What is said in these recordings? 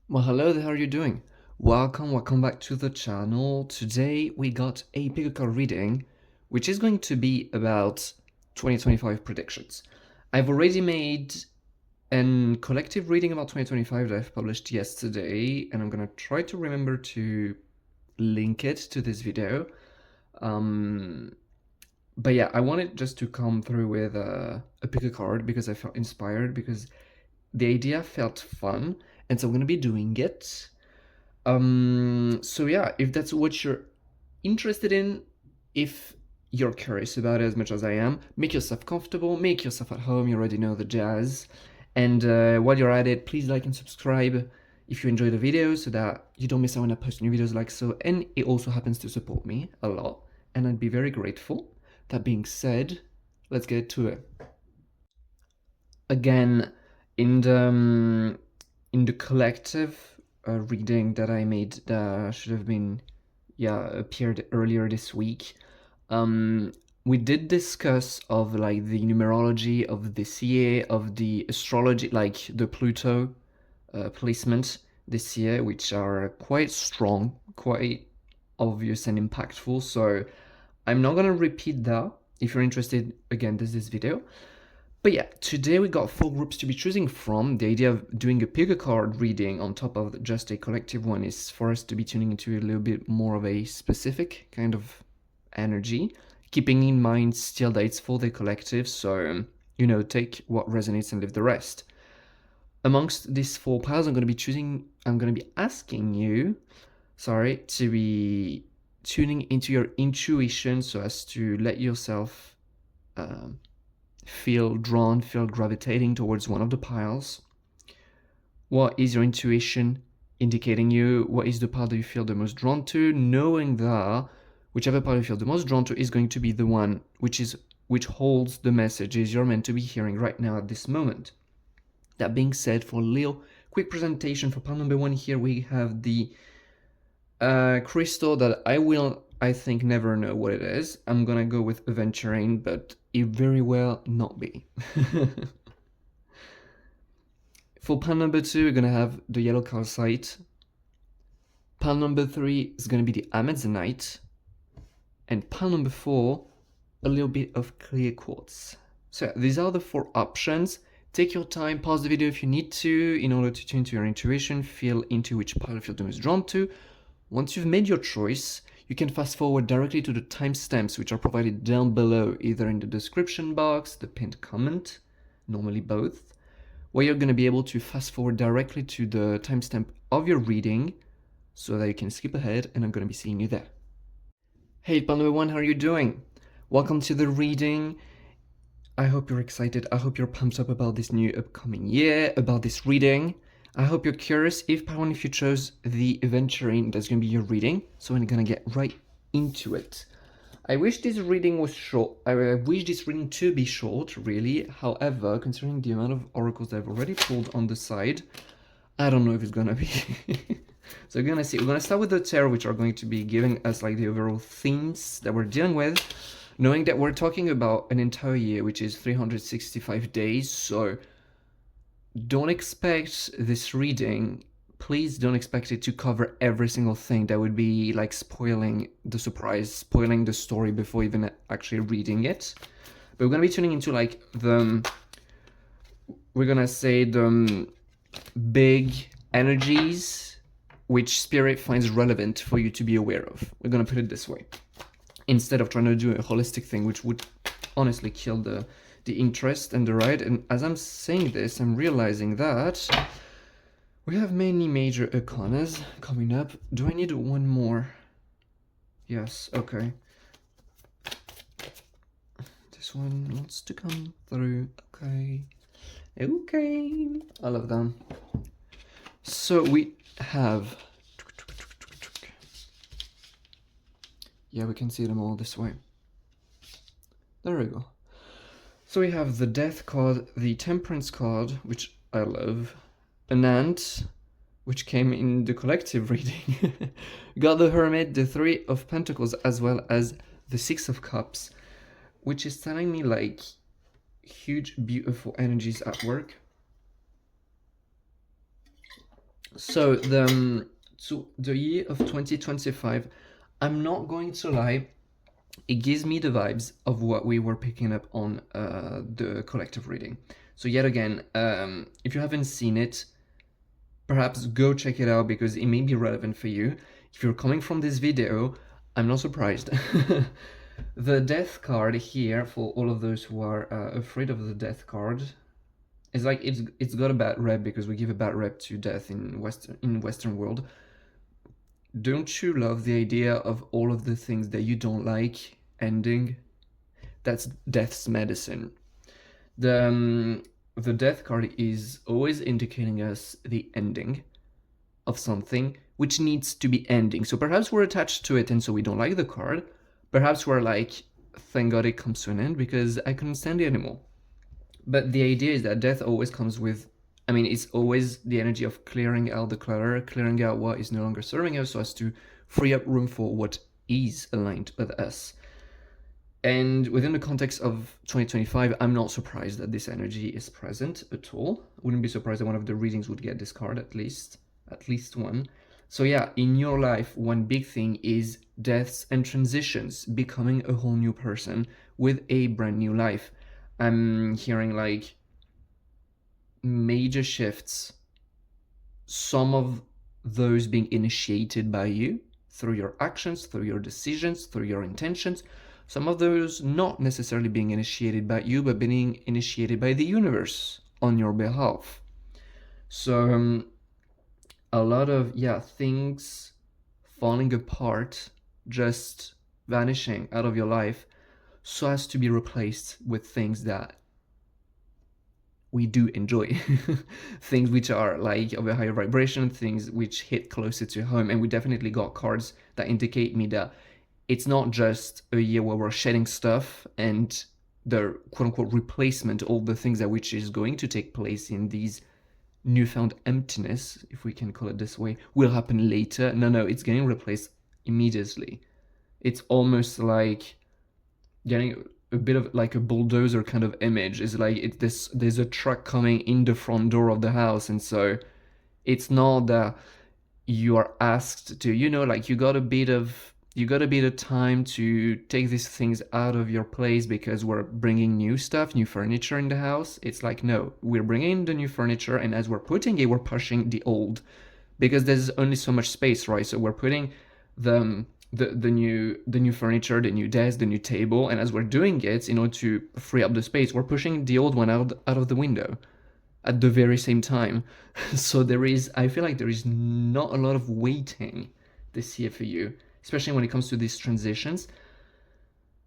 Well, hello there, how are you doing? Welcome back to the channel. Today we got a pick a card reading, which is going to be about 2025 predictions. I've already made a collective reading about 2025 that I've published yesterday, and I'm gonna try to remember to link it to this video. But yeah, I wanted just to come through with a pick a card because I felt inspired, because the idea felt fun, and so I'm gonna be doing it. So yeah, if that's what you're interested in, if you're curious about it as much as I am, make yourself comfortable, make yourself at home, you already know the jazz. And while you're at it, please like and subscribe if you enjoy the video so that you don't miss out when I post new videos like so. And it also happens to support me a lot, and I'd be very grateful. That being said, let's get to it. Again, in the collective reading that I made that should have been appeared earlier this week, we did discuss of like the numerology of this year, of the astrology, like the Pluto placement this year, which are quite strong, quite obvious and impactful. So I'm not gonna repeat that. If you're interested, again, there's this video. But yeah, today we got 4 groups to be choosing from. The idea of doing a pick a card reading on top of just a collective one is for us to be tuning into a little bit more of a specific kind of energy, keeping in mind still that it's for the collective, so, you know, take what resonates and leave the rest. Amongst these 4 piles, I'm going to be asking you, to be tuning into your intuition so as to let yourself feel drawn, feel gravitating towards one of the piles. What is your intuition indicating you? What is the part that you feel the most drawn to? Knowing that whichever part you feel the most drawn to is going to be the one which holds the messages you're meant to be hearing right now at this moment. That being said, for a little quick presentation for pile number 1 here, we have the crystal that I think never know what it is. I'm gonna go with Aventurine, but it very well not be. For pile number 2, we're gonna have the yellow calcite. Pile number 3 is gonna be the Amazonite. And pile number 4, a little bit of clear quartz. So these are the 4 options. Take your time, pause the video if you need to, in order to tune to your intuition, feel into which pile you feel the most drawn to. Once you've made your choice, you can fast forward directly to the timestamps which are provided down below, either in the description box, the pinned comment, normally both, where you're going to be able to fast forward directly to the timestamp of your reading so that you can skip ahead, and I'm going to be seeing you there. Hey, pal number 1, how are you doing? Welcome to the reading. I hope you're excited. I hope you're pumped up about this new upcoming year, about this reading. I hope you're curious if you chose the Aventurine, that's going to be your reading. So I'm going to get right into it. I wish this reading was short. I wish this reading to be short, really. However, considering the amount of oracles that I've already pulled on the side, I don't know if it's going to be. So we're going to see. We're going to start with the tarot, which are going to be giving us like the overall themes that we're dealing with, knowing that we're talking about an entire year, which is 365 days. So don't expect this reading, please don't expect it to cover every single thing. That would be like spoiling the surprise, spoiling the story before even actually reading it. But we're gonna be tuning into like the big energies which spirit finds relevant for you to be aware of. We're gonna put it this way, instead of trying to do a holistic thing, which would honestly kill the interest and the ride. And as I'm saying this, I'm realizing that we have many major arcanas coming up. Do I need one more? Yes, okay. This one wants to come through. Okay. Okay. I love them. So we have... Yeah, we can see them all this way. There we go. So we have the Death card, the Temperance card, which I love, an Ant, which came in the collective reading, got the Hermit, the 3 of Pentacles, as well as the 6 of Cups, which is telling me like huge, beautiful energies at work. So the year of 2025, I'm not going to lie, it gives me the vibes of what we were picking up on the collective reading. So yet again, if you haven't seen it, perhaps go check it out because it may be relevant for you. If you're coming from this video, I'm not surprised. The death card here, for all of those who are afraid of the death card, is like it's got a bad rep because we give a bad rep to death in Western world. Don't you love the idea of all of the things that you don't like ending? That's death's medicine. The death card is always indicating us the ending of something which needs to be ending. So perhaps we're attached to it and so we don't like the card. Perhaps we're like, thank God it comes to an end because I couldn't stand it anymore. But the idea is that death always comes with, I mean, it's always the energy of clearing out the clutter, clearing out what is no longer serving us so as to free up room for what is aligned with us. And within the context of 2025, I'm not surprised that this energy is present at all. Wouldn't be surprised that one of the readings would get this card at least one. So yeah, in your life, one big thing is deaths and transitions, becoming a whole new person with a brand new life. I'm hearing like major shifts, some of those being initiated by you through your actions, through your decisions, through your intentions. Some of those not necessarily being initiated by you, but being initiated by the universe on your behalf. So a lot of things falling apart, just vanishing out of your life so as to be replaced with things that we do enjoy. Things which are like of a higher vibration, things which hit closer to home. And we definitely got cards that indicate me that it's not just a year where we're shedding stuff and the quote unquote replacement, all the things that which is going to take place in these newfound emptiness, if we can call it this way, will happen later. No, it's getting replaced immediately. It's almost like getting a bit of like a bulldozer kind of image. Is like there's a truck coming in the front door of the house, and so it's not that you are asked to, like you got a bit of time to take these things out of your place because we're bringing new stuff, new furniture in the house. It's like, no, we're bringing the new furniture, and as we're putting it, we're pushing the old because there's only so much space, right? So we're putting the new furniture, the new desk, the new table, and as we're doing it, in order to free up the space, we're pushing the old one out of the window at the very same time. So I feel like there is not a lot of waiting this year for you, especially when it comes to these transitions,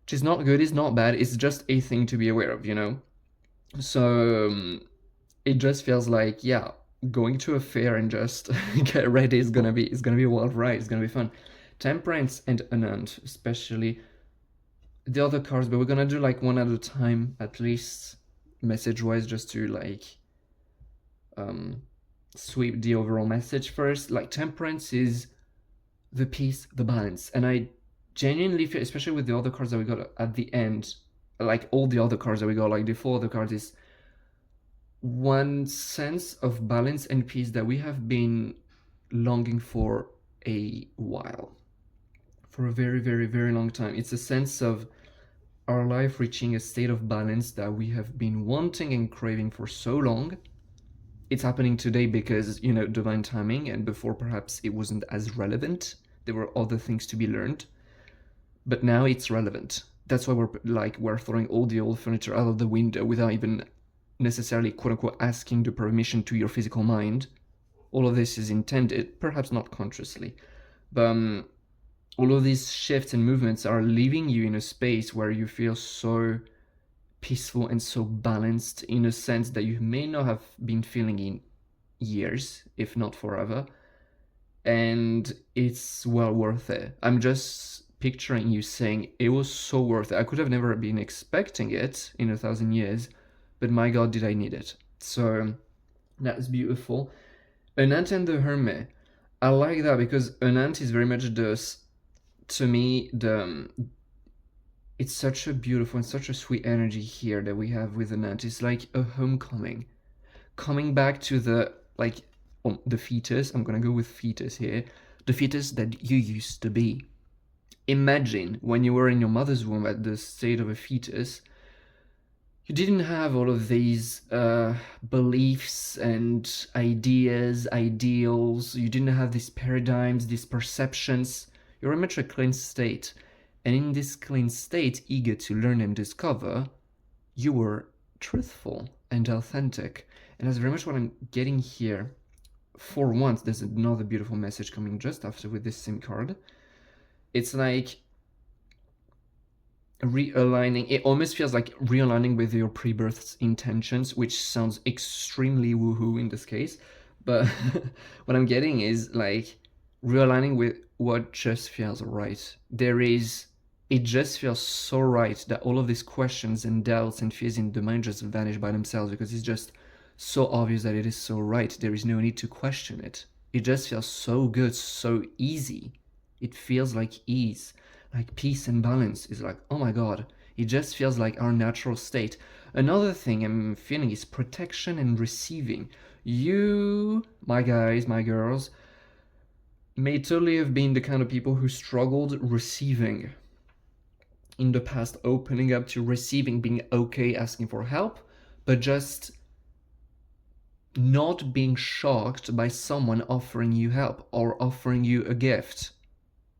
which is not good, it's not bad, it's just a thing to be aware of, So it just feels like, going to a fair and just get ready is gonna be a wild ride, it's gonna be fun. Temperance and Anand, especially the other cards, but we're gonna do like one at a time, at least message-wise, just to like sweep the overall message first. Like Temperance is the peace, the balance, and I genuinely feel, especially with the other cards that we got at the end, like all the other cards that we got, like the 4 other cards, is one sense of balance and peace that we have been longing for a while, for a very, very, very long time. It's a sense of our life reaching a state of balance that we have been wanting and craving for so long. It's happening today because, divine timing, and before perhaps it wasn't as relevant. There were other things to be learned, but now it's relevant. That's why we're throwing all the old furniture out of the window without even necessarily quote unquote asking the permission to your physical mind. All of this is intended, perhaps not consciously, but all of these shifts and movements are leaving you in a space where you feel so peaceful and so balanced, in a sense that you may not have been feeling in years, if not forever. And it's well worth it. I'm just picturing you saying it was so worth it. I could have never been expecting it in 1,000 years, but my God, did I need it. So that's beautiful. Anant and the Hermit, I like that because Anant is very much to me, it's such a beautiful and such a sweet energy here that we have with Anant. It's like a homecoming, coming back to the, like, the fetus, I'm gonna go with fetus here, the fetus that you used to be. Imagine when you were in your mother's womb at the state of a fetus, you didn't have all of these beliefs and ideas, ideals. You didn't have these paradigms, these perceptions. You're in much a clean state. And in this clean state, eager to learn and discover, you were truthful and authentic. And that's very much what I'm getting here. For once, there's another beautiful message coming just after with this SIM card. It's like realigning. It almost feels like realigning with your pre-birth's intentions, which sounds extremely woohoo in this case. But what I'm getting is like realigning with what just feels right. It just feels so right that all of these questions and doubts and fears in the mind just vanish by themselves, because it's just so obvious that it is so right. There is no need to question it. It just feels so good, so easy. It feels like ease, like peace and balance. Is like, oh my god, it just feels like our natural state. Another thing I'm feeling is protection and receiving. You, my guys, my girls, may totally have been the kind of people who struggled receiving in the past, opening up to receiving, being okay asking for help, but just not being shocked by someone offering you help or offering you a gift.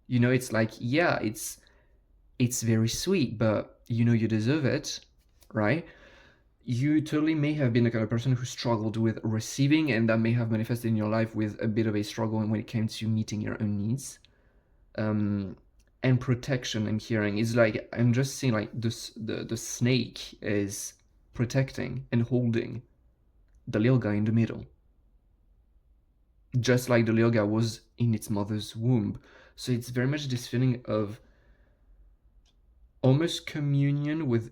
You know, it's like, yeah, it's very sweet, but you know you deserve it, right? You totally may have been the kind of person who struggled with receiving, and that may have manifested in your life with a bit of a struggle when it came to meeting your own needs. And protection and hearing is like, I'm just seeing like the snake is protecting and holding the little guy in the middle, just like the little guy was in its mother's womb. So it's very much this feeling of almost communion with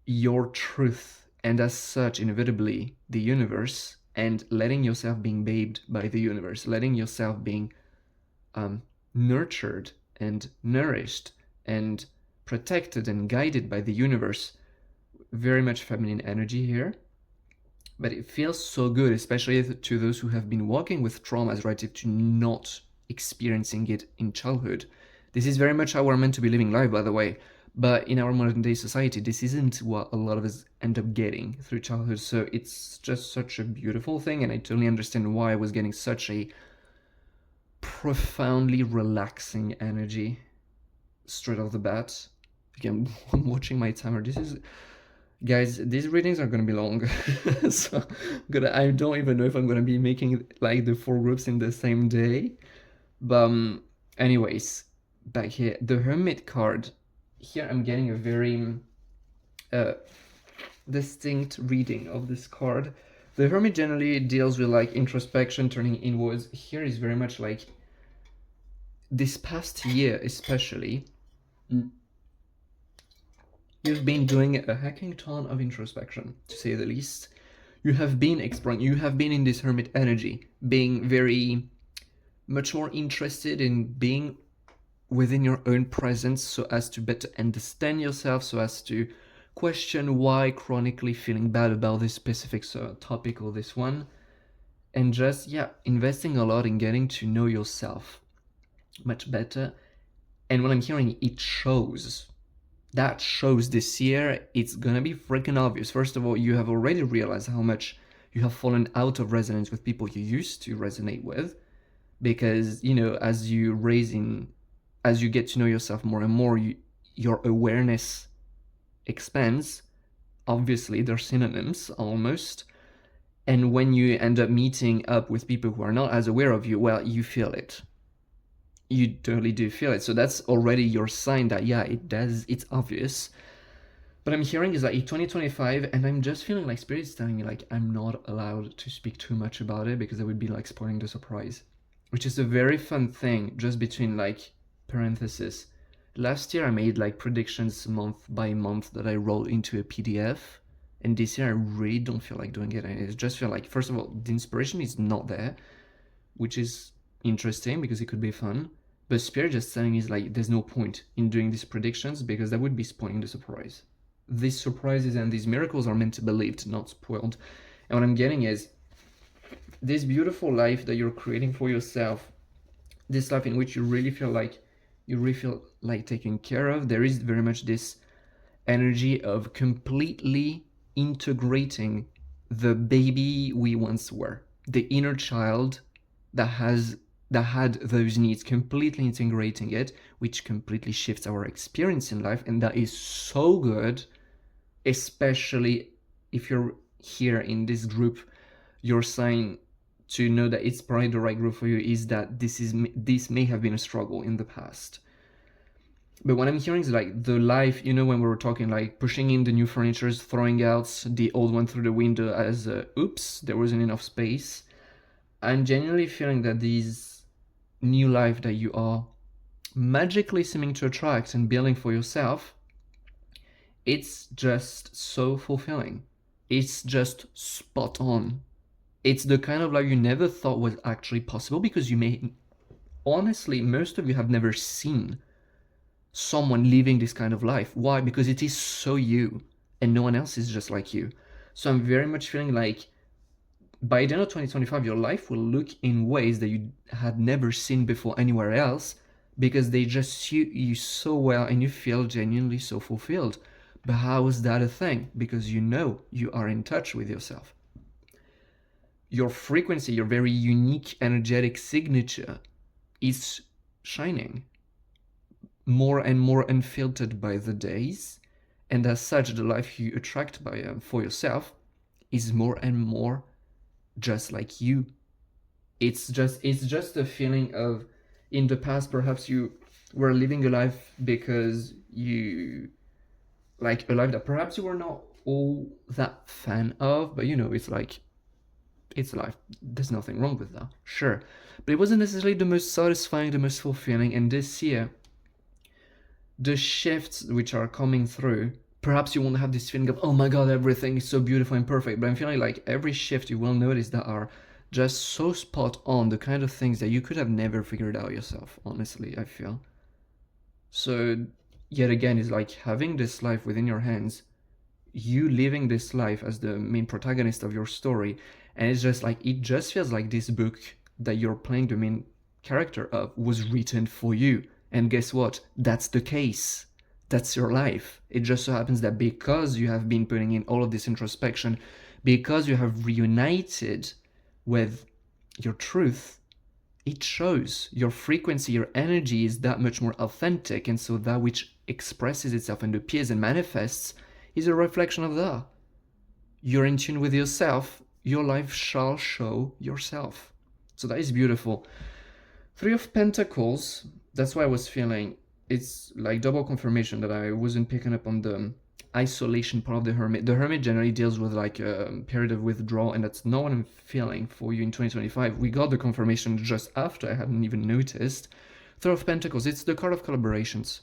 your truth, and as such inevitably the universe, and letting yourself being bathed by the universe, letting yourself being nurtured and nourished and protected and guided by the universe. Very much feminine energy here, but it feels so good, especially to those who have been walking with traumas relative to not experiencing it in childhood. This is very much how we're meant to be living life, by the way, but in our modern day society, this isn't what a lot of us end up getting through childhood. So it's just such a beautiful thing, and I totally understand why I was getting such a profoundly relaxing energy straight off the bat. Again, I'm watching my timer. Guys, these readings are gonna be long. So I don't even know if I'm gonna be making like the 4 groups in the same day. But anyways, back here, the Hermit card. Here I'm getting a very distinct reading of this card. The Hermit generally deals with like introspection, turning inwards. Here is very much like this past year, especially, you've been doing a hacking ton of introspection, to say the least. You have been exploring, you have been in this Hermit energy, being very much more interested in being within your own presence, so as to better understand yourself, so as to question why chronically feeling bad about this specific topic or this one, and just, yeah, investing a lot in getting to know yourself much better. And what I'm hearing, it shows. That shows this year. It's gonna be freaking obvious. First of all, you have already realized how much you have fallen out of resonance with people you used to resonate with, because, you know, as you get to know yourself more and more, your awareness expands. Obviously, they're synonyms almost. And when you end up meeting up with people who are not as aware of you, well, you feel it. You totally do feel it. So that's already your sign that, yeah, it's obvious. But I'm hearing is like 2025, and I'm just feeling like Spirit's telling me like I'm not allowed to speak too much about it, because I would be like spoiling the surprise, which is a very fun thing, just between like parentheses. Last year I made like predictions month by month that I rolled into a PDF, and this year I really don't feel like doing it. And I just feel like, first of all, the inspiration is not there, which is interesting because it could be fun. But Spirit just telling me is like, there's no point in doing these predictions, because that would be spoiling the surprise. These surprises and these miracles are meant to be believed, not spoiled. And what I'm getting is, this beautiful life that you're creating for yourself, this life in which you really feel like taken care of. There is very much this energy of completely integrating the baby we once were, the inner child that had those needs, completely integrating it, which completely shifts our experience in life. And that is so good, especially if you're here in this group. Your sign to know that it's probably the right group for you is that this may have been a struggle in the past. But what I'm hearing is like the life, when we were talking, like pushing in the new furniture, throwing out the old one through the window as oops, there wasn't enough space. I'm genuinely feeling that this new life that you are magically seeming to attract and building for yourself, it's just so fulfilling. It's just spot on. It's the kind of life you never thought was actually possible, because honestly, most of you have never seen someone living this kind of life. Why? Because it is so you, and no one else is just like you. So I'm very much feeling like by the end of 2025, your life will look in ways that you had never seen before anywhere else, because they just suit you so well and you feel genuinely so fulfilled. But how is that a thing? Because you are in touch with yourself. Your frequency, your very unique energetic signature is shining more and more unfiltered by the days. And as such, the life you attract for yourself is more and more just like you. It's just a feeling of, in the past, perhaps you were living a life because you like a life that perhaps you were not all that fan of, but it's like, it's life. There's nothing wrong with that, sure. But it wasn't necessarily the most satisfying, the most fulfilling. And this year, the shifts which are coming through, perhaps you won't have this feeling of, oh my god, everything is so beautiful and perfect, but I'm feeling like every shift you will notice that are just so spot on, the kind of things that you could have never figured out yourself, honestly, I feel. So yet again, it's like having this life within your hands, you living this life as the main protagonist of your story. And it's just like, it just feels like this book that you're playing the main character of was written for you. And guess what? That's the case. That's your life. It just so happens that because you have been putting in all of this introspection, because you have reunited with your truth, it shows. Your frequency, your energy is that much more authentic. And so that which expresses itself and appears and manifests is a reflection of that. You're in tune with yourself. Your life shall show yourself. So that is beautiful. 3 of Pentacles, that's why I was feeling it's like double confirmation that I wasn't picking up on the isolation part of the Hermit. The Hermit generally deals with like a period of withdrawal, and that's not what I'm feeling for you in 2025. We got the confirmation just after, I hadn't even noticed. 3 of Pentacles, it's the card of collaborations.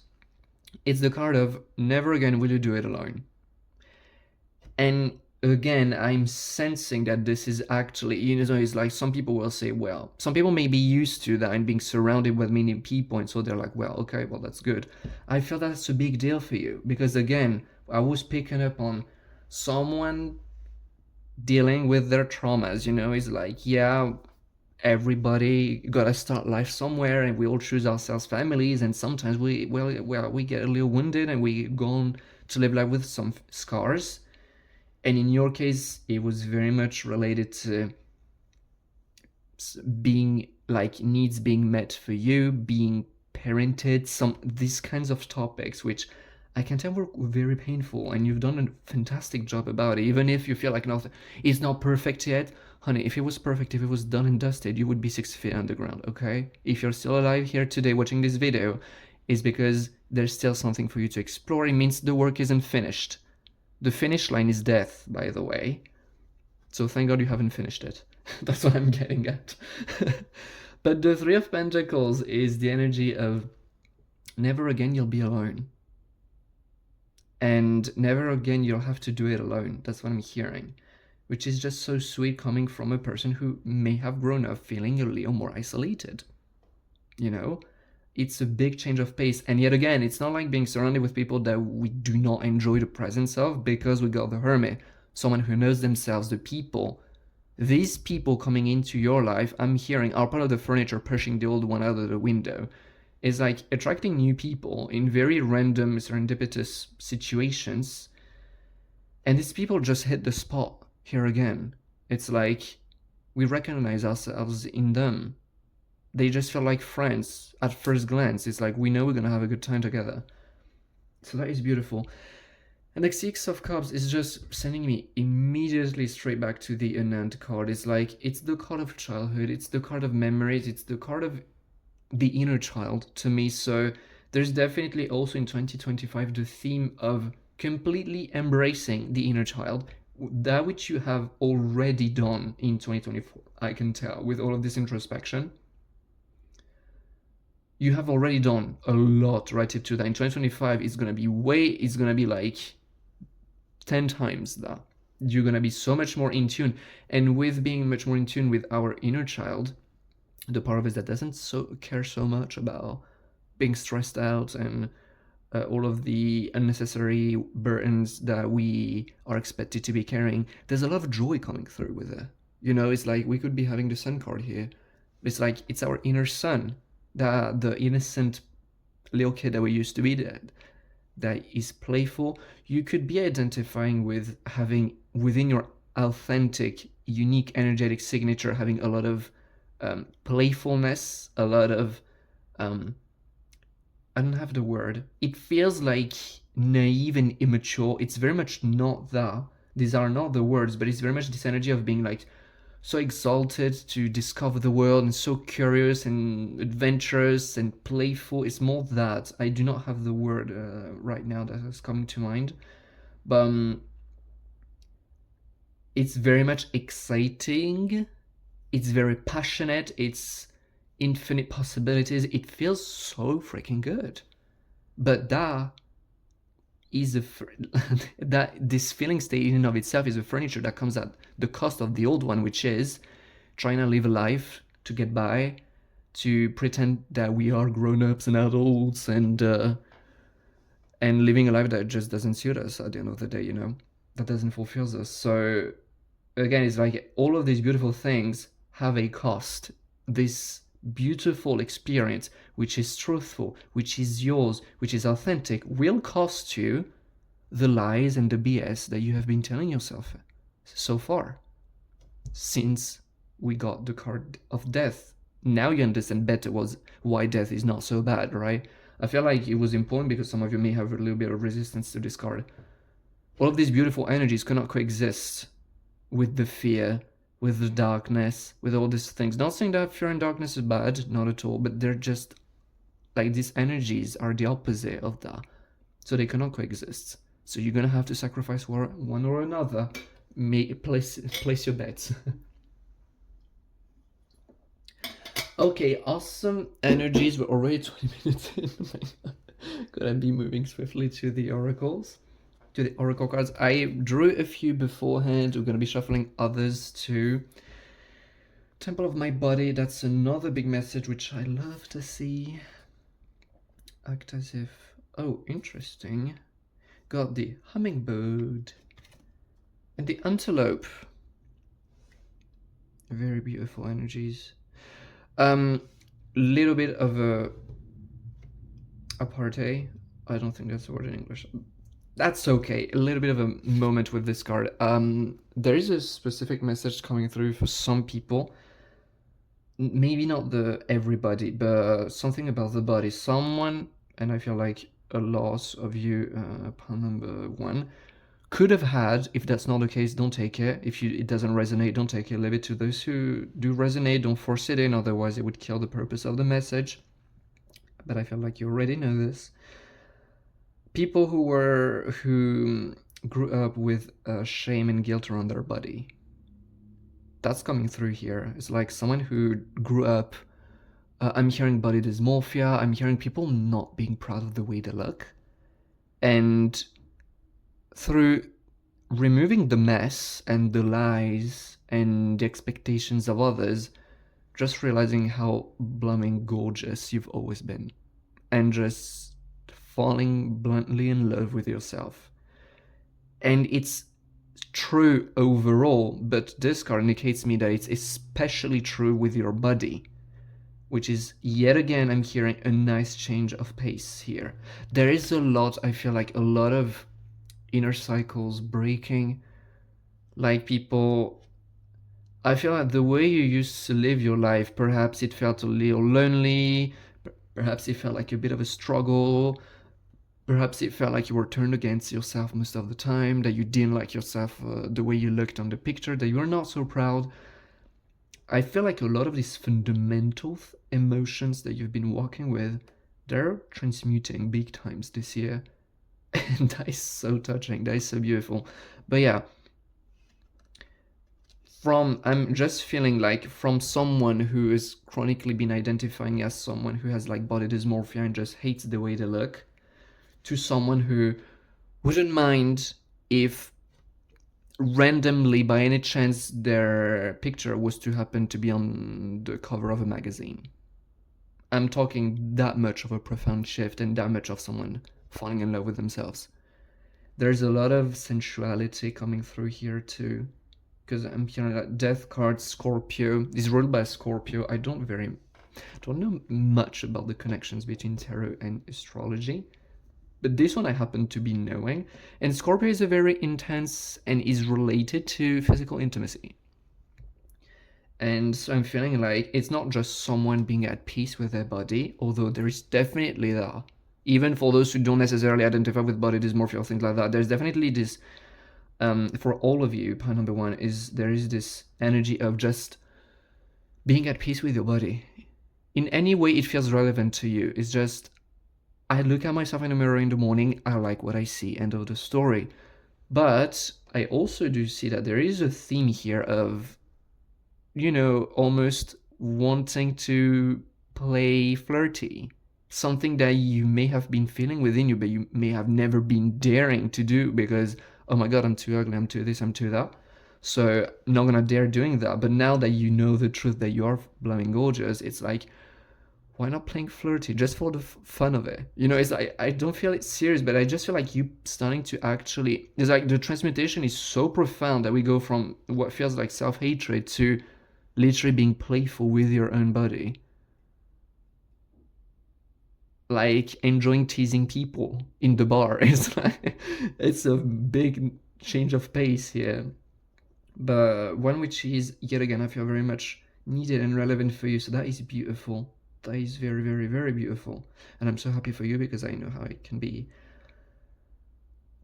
It's the card of never again will you do it alone. And again, I'm sensing that this is actually, it's like some people will say, well, some people may be used to that and being surrounded with many people, and so they're like, well, okay, well, that's good. I feel that's a big deal for you, because again, I was picking up on someone dealing with their traumas, it's like, yeah, everybody gotta start life somewhere, and we all choose ourselves families, and sometimes we get a little wounded and we go on to live life with some scars. And in your case, it was very much related to being like needs being met for you, being parented, these kinds of topics, which I can tell were very painful, and you've done a fantastic job about it. Even if you feel like it's not perfect yet, honey, if it was perfect, if it was done and dusted, you would be 6 feet underground, okay? If you're still alive here today watching this video, it's because there's still something for you to explore. It means the work isn't finished. The finish line is death, by the way. So thank God you haven't finished it. That's what I'm getting at. But the 3 of Pentacles is the energy of never again you'll be alone. And never again you'll have to do it alone. That's what I'm hearing. Which is just so sweet, coming from a person who may have grown up feeling a little more isolated. It's a big change of pace. And yet again, it's not like being surrounded with people that we do not enjoy the presence of, because we got the Hermit, someone who knows themselves, the people These people coming into your life, I'm hearing, are part of the furniture pushing the old one out of the window. It's like attracting new people in very random, serendipitous situations. And these people just hit the spot here again. It's like we recognize ourselves in them. They just feel like friends at first glance. It's like we know we're gonna have a good time together. So that is beautiful. And the Six of Cups is just sending me immediately straight back to the Anand card. It's like, it's the card of childhood, it's the card of memories, it's the card of the inner child to me. So there's definitely also in 2025 the theme of completely embracing the inner child, that which you have already done in 2024. I can tell with all of this introspection. You have already done a lot relative to that. In 2025, it's gonna be like 10 times that. You're gonna be so much more in tune. And with being much more in tune with our inner child, the part of us that doesn't care so much about being stressed out and all of the unnecessary burdens that we are expected to be carrying, there's a lot of joy coming through with it. You know, it's like we could be having the sun card here. It's like it's our inner son, the innocent little kid that we used to be, that is playful. You could be identifying with having within your authentic, unique, energetic signature, having a lot of playfulness, a lot of I don't have the word. It feels like naive and immature. It's very much not that. These are not the words, but it's very much this energy of being like so exalted to discover the world and so curious and adventurous and playful. It's more that. I do not have the word right now that is coming to mind. But it's very much exciting. It's very passionate. It's infinite possibilities. It feels so freaking good. But that is that this feeling state in and of itself is a furniture that comes at the cost of the old one, which is trying to live a life to get by, to pretend that we are grown-ups and adults, and living a life that just doesn't suit us at the end of the day, you know, that doesn't fulfill us. So again, it's like all of these beautiful things have a cost. This beautiful experience, which is truthful, which is yours, which is authentic, will cost you the lies and the BS that you have been telling yourself so far since we got the card of death. Now you understand better why death is not so bad, right? I feel like it was important because some of you may have a little bit of resistance to this card. All of these beautiful energies cannot coexist with the fear, with the darkness, with all these things. Not saying that fear and darkness is bad, not at all, but they're just like these energies are the opposite of that. So they cannot coexist. So you're gonna have to sacrifice one or another. Place your bets. Okay, awesome energies. We're already 20 minutes in. Could I be moving swiftly to the oracles? To the oracle cards. I drew a few beforehand. We're going to be shuffling others too. Temple of my body. That's another big message which I love to see. Act as if... Oh, interesting. Got the hummingbird. And the antelope. Very beautiful energies. Little bit of a apartheid. I don't think that's the word in English. That's okay. A little bit of a moment with this card. There is a specific message coming through for some people. Maybe not everybody, but something about the body. Someone, and I feel like a loss of you, pun number 1, could have had. If that's not the case, don't take it. If it doesn't resonate, don't take it. Leave it to those who do resonate. Don't force it in, otherwise it would kill the purpose of the message. But I feel like you already know this. People who grew up with shame and guilt around their body. That's coming through here. It's like someone who grew up. I'm hearing body dysmorphia. I'm hearing people not being proud of the way they look, and through removing the mess and the lies and the expectations of others, just realizing how blooming gorgeous you've always been, and just falling bluntly in love with yourself. And it's true overall, but this card indicates me that it's especially true with your body, which is, yet again, I'm hearing a nice change of pace here. There is a lot, I feel like, a lot of inner cycles breaking, like people, I feel like the way you used to live your life, perhaps it felt a little lonely, perhaps it felt like a bit of a struggle, perhaps it felt like you were turned against yourself most of the time, that you didn't like yourself the way you looked on the picture, that you were not so proud. I feel like a lot of these fundamental emotions that you've been walking with, they're transmuting big times this year. And that is so touching, that is so beautiful. But yeah, I'm just feeling like from someone who has chronically been identifying as someone who has like body dysmorphia and just hates the way they look, to someone who wouldn't mind if randomly, by any chance, their picture was to happen to be on the cover of a magazine. I'm talking that much of a profound shift and that much of someone falling in love with themselves. There's a lot of sensuality coming through here too, because I'm hearing that Death card, Scorpio, is ruled by Scorpio. I don't know much about the connections between tarot and astrology, but this one I happen to be knowing. And Scorpio is a very intense and is related to physical intimacy. And so I'm feeling like it's not just someone being at peace with their body, although there is definitely that. Even for those who don't necessarily identify with body dysmorphia or things like that, there's definitely this, for all of you, point number one, there is this energy of just being at peace with your body. In any way it feels relevant to you. It's just, I look at myself in the mirror in the morning, I like what I see, end of the story. But I also do see that there is a theme here of, almost wanting to play flirty. Something that you may have been feeling within you, but you may have never been daring to do because, oh my god, I'm too ugly, I'm too this, I'm too that. So I'm not gonna dare doing that. But now that you know the truth that you are blowing gorgeous, it's like, why not playing flirty just for the fun of it? It's like, I don't feel it serious, but I just feel like you starting to actually, it's like the transmutation is so profound that we go from what feels like self-hatred to literally being playful with your own body, like enjoying teasing people in the bar. It's like, it's a big change of pace here, but one which is, yet again, I feel very much needed and relevant for you. So that is beautiful. That is very, very, very beautiful. And I'm so happy for you because I know how it can be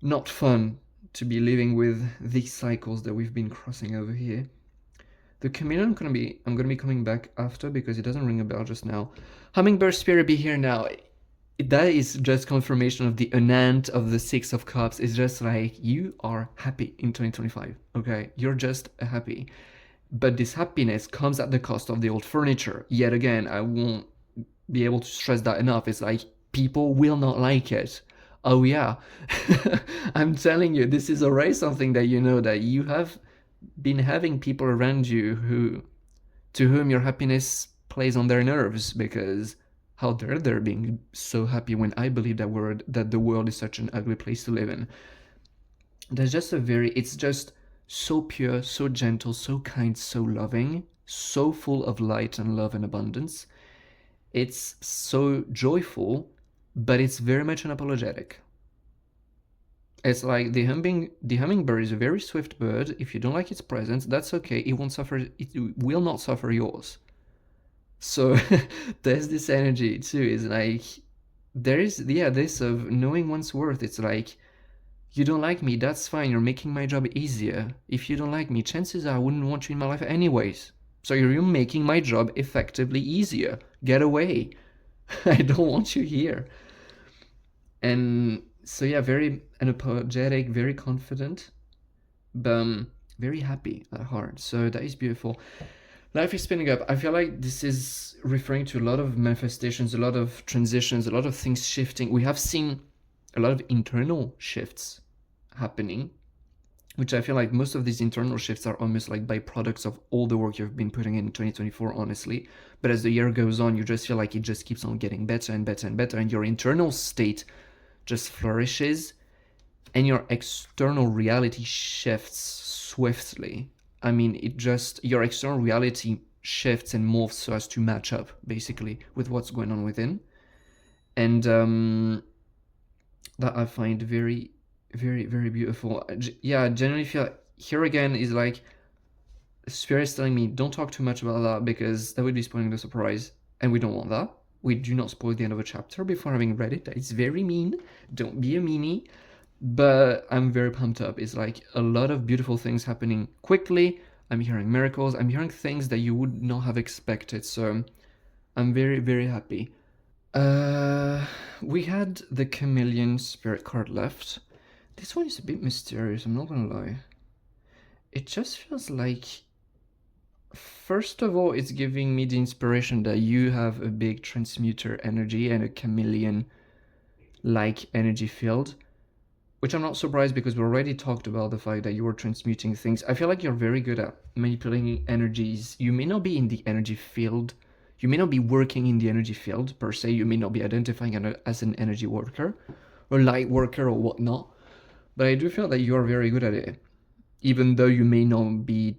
not fun to be living with these cycles that we've been crossing over here. The chameleon I'm gonna be coming back after because it doesn't ring a bell just now. Hummingbird spirit, be here now. That is just confirmation of the Anant of the Six of Cups. It's just like, you are happy in 2025, okay? You're just happy. But this happiness comes at the cost of the old furniture. Yet again, I won't be able to stress that enough. It's like, people will not like it. Oh yeah, I'm telling you, this is already something that that you have been having people around you to whom your happiness plays on their nerves, because how dare they being so happy when I believe that the world is such an ugly place to live in. There's just it's just so pure, so gentle, so kind, so loving, so full of light and love and abundance. It's so joyful, but it's very much unapologetic. It's like the hummingbird is a very swift bird. If you don't like its presence, that's okay. It will not suffer yours. So there's this energy too. It's like, there is, this of knowing one's worth. It's like, you don't like me, that's fine, you're making my job easier. If you don't like me, chances are I wouldn't want you in my life anyways. So you're making my job effectively easier. Get away. I don't want you here. And so yeah, very unapologetic, very confident, but very happy at heart. So that is beautiful. Life is spinning up. I feel like this is referring to a lot of manifestations, a lot of transitions, a lot of things shifting. We have seen a lot of internal shifts happening, which I feel like most of these internal shifts are almost like byproducts of all the work you've been putting in 2024, honestly. But as the year goes on, you just feel like it just keeps on getting better and better and better, and your internal state just flourishes. and your external reality shifts swiftly. I mean, your external reality shifts and morphs so as to match up, basically, with what's going on within. And that I find very, very, very beautiful. Yeah, I generally feel like here again is like, Spirit's telling me, don't talk too much about that because that would be spoiling the surprise, and we don't want that. We do not spoil the end of a chapter before having read it. That is very mean. Don't be a meanie. But I'm very pumped up. It's like a lot of beautiful things happening quickly. I'm hearing miracles. I'm hearing things that you would not have expected. So I'm very, very happy. We had the Chameleon Spirit card left. This one is a bit mysterious, I'm not gonna lie. It just feels like, first of all, it's giving me the inspiration that you have a big transmuter energy and a chameleon-like energy field, which I'm not surprised because we already talked about the fact that you are transmuting things. I feel like you're very good at manipulating energies. You may not be in the energy field. You may not be working in the energy field per se. You may not be identifying as an energy worker or light worker or whatnot. But I do feel that you are very good at it, even though you may not be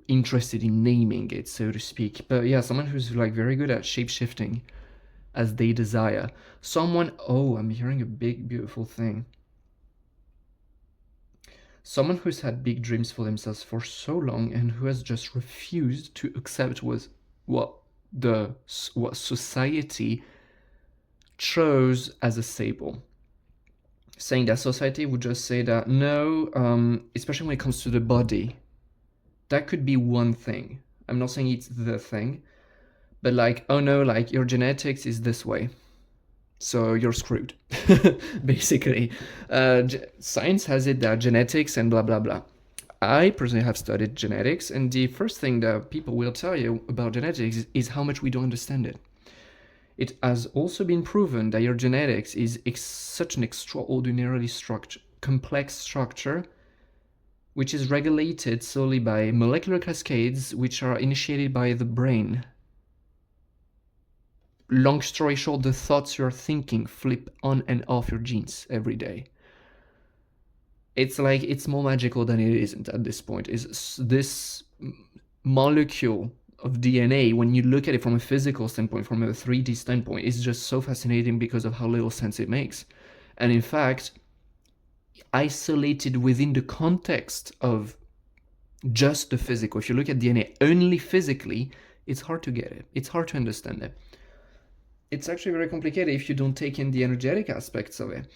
interested in naming it, so to speak. But yeah, someone who's like very good at shape-shifting as they desire. Someone, oh, I'm hearing a big, beautiful thing. Someone who's had big dreams for themselves for so long and who has just refused to accept what society chose as a staple. Saying that society would just say that no, especially when it comes to the body, that could be one thing. I'm not saying it's the thing, but like, oh no, like your genetics is this way, so you're screwed. Basically, science has it that genetics and blah blah blah. I personally have studied genetics, and the first thing that people will tell you about genetics is how much we don't understand it. It has also been proven that your genetics is such an extraordinarily complex structure, which is regulated solely by molecular cascades, which are initiated by the brain. Long story short, the thoughts you're thinking flip on and off your genes every day. It's like, it's more magical than it isn't at this point. Is this molecule of DNA, when you look at it from a physical standpoint, from a 3D standpoint, is just so fascinating because of how little sense it makes. And in fact, isolated within the context of just the physical, if you look at DNA only physically, it's hard to get it. It's hard to understand it. It's actually very complicated if you don't take in the energetic aspects of it.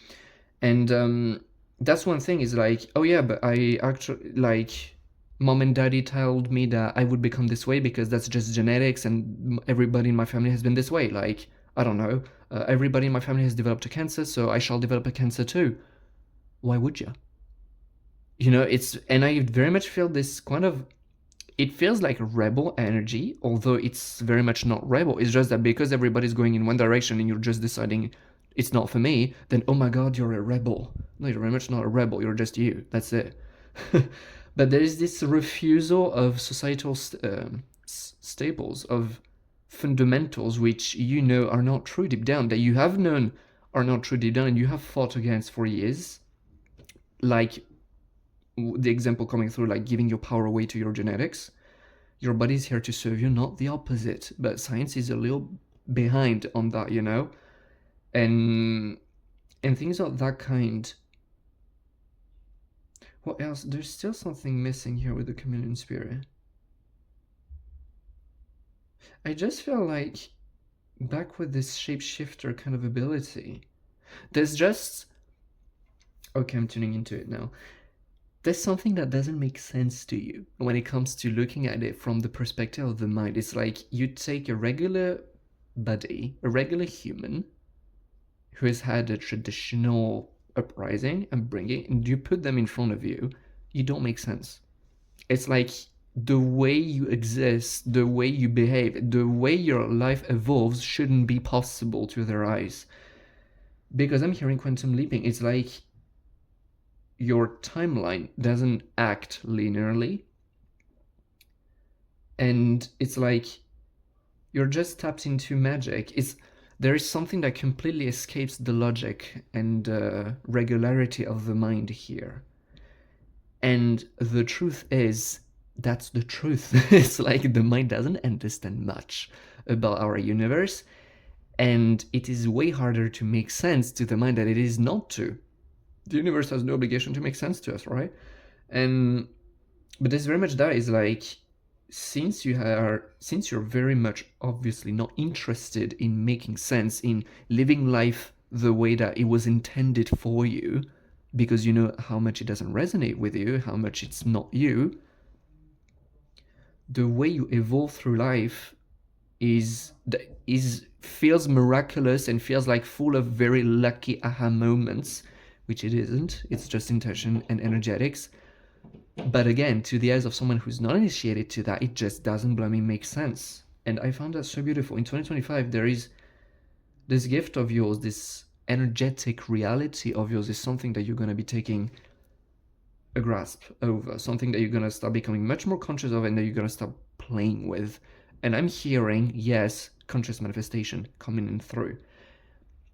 And that's one thing, is like, oh yeah, but I actually, like, mom and daddy told me that I would become this way because that's just genetics and everybody in my family has been this way. Like, I don't know, everybody in my family has developed a cancer, so I shall develop a cancer too. Why would you? You know, and I very much feel this kind of, it feels like a rebel energy, although it's very much not rebel. It's just that because everybody's going in one direction and you're just deciding it's not for me, then oh my god, you're a rebel. No, you're very much not a rebel, you're just you. That's it. But there is this refusal of societal staples, of fundamentals, which you know are not true deep down, that you have known are not true deep down, and you have fought against for years. Like the example coming through, like giving your power away to your genetics. Your body's here to serve you, not the opposite. But science is a little behind on that, you know? And things of that kind. What else? There's still something missing here with the chameleon spirit. I just feel like back with this shapeshifter kind of ability, there's just, okay, I'm tuning into it now. There's something that doesn't make sense to you when it comes to looking at it from the perspective of the mind. It's like you take a regular body, a regular human who has had a traditional uprising and bring it, and you put them in front of you, you don't make sense. It's like the way you exist, the way you behave, the way your life evolves shouldn't be possible to their eyes. Because I'm hearing quantum leaping, it's like your timeline doesn't act linearly, and it's like you're just tapped into magic. It's There is something that completely escapes the logic and regularity of the mind here. And the truth is, that's the truth. It's like the mind doesn't understand much about our universe, and it is way harder to make sense to the mind than it is not to. The universe has no obligation to make sense to us, right? And but there's very much that is like, since you're very much obviously not interested in making sense, in living life the way that it was intended for you, because you know how much it doesn't resonate with you, how much it's not you, the way you evolve through life is feels miraculous and feels like full of very lucky aha moments, which it isn't. It's just intention and energetics. But again, to the eyes of someone who's not initiated to that, it just doesn't blooming make sense. And I found that so beautiful. In 2025, there is this gift of yours, this energetic reality of yours is something that you're going to be taking a grasp over, something that you're going to start becoming much more conscious of and that you're going to start playing with. And I'm hearing, yes, conscious manifestation coming in through.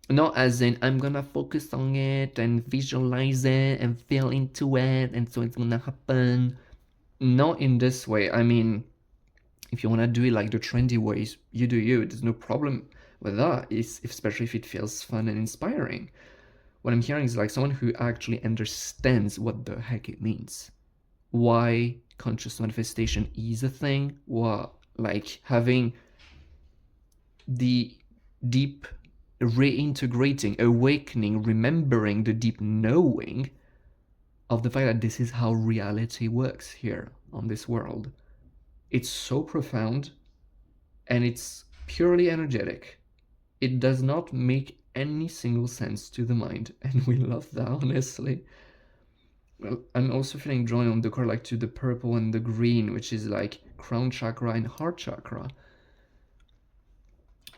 Not as in, I'm gonna focus on it and visualize it and feel into it and so it's gonna happen. Not in this way. I mean, if you wanna do it like the trendy ways, you do you. There's no problem with that, especially if it feels fun and inspiring. What I'm hearing is like someone who actually understands what the heck it means. Why conscious manifestation is a thing. What, like having the deep reintegrating, awakening, remembering the deep knowing of the fact that this is how reality works here on this world. It's so profound and it's purely energetic. It does not make any single sense to the mind, and we love that, honestly. Well, I'm also feeling drawn on the card like to the purple and the green, which is like crown chakra and heart chakra.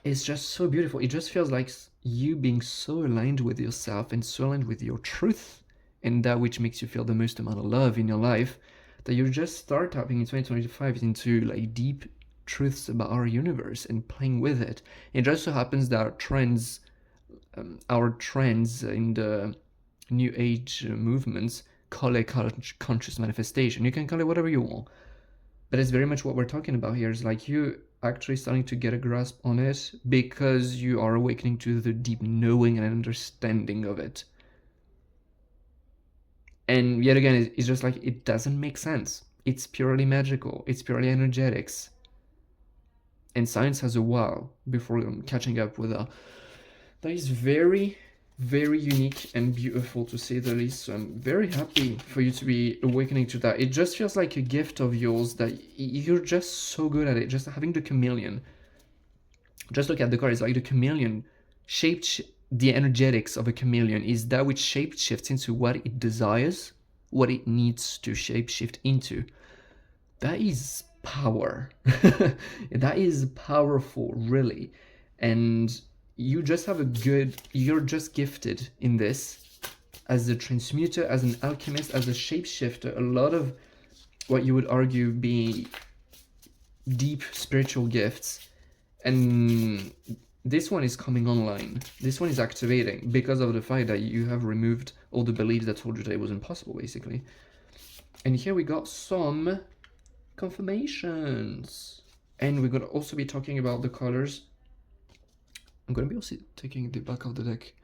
It's just so beautiful. It just feels like you being so aligned with yourself and so aligned with your truth and that which makes you feel the most amount of love in your life, that you just start tapping in 2025 into like deep truths about our universe and playing with it. It just so happens that our trends in the new age movements call it conscious manifestation. You can call it whatever you want, but it's very much what we're talking about here. Is like you actually starting to get a grasp on it because you are awakening to the deep knowing and understanding of it. And yet again, it's just like, it doesn't make sense. It's purely magical. It's purely energetics. And science has a while before catching up with that. That is very, very unique and beautiful, to say the least. So I'm very happy for you to be awakening to that. It just feels like a gift of yours that you're just so good at it. Just having the chameleon. Just look at the card. It's like the chameleon shaped. The energetics of a chameleon is that which shapeshifts into what it desires, what it needs to shapeshift into. That is power. That is powerful, really. And you just have you're just gifted in this as a transmuter, as an alchemist, as a shapeshifter. A lot of what you would argue be deep spiritual gifts. And this one is coming online. This one is activating because of the fact that you have removed all the beliefs that told you that it was impossible, basically. And here we got some confirmations. And we're going to also be talking about the colors. I'm going to be also taking the back of the deck.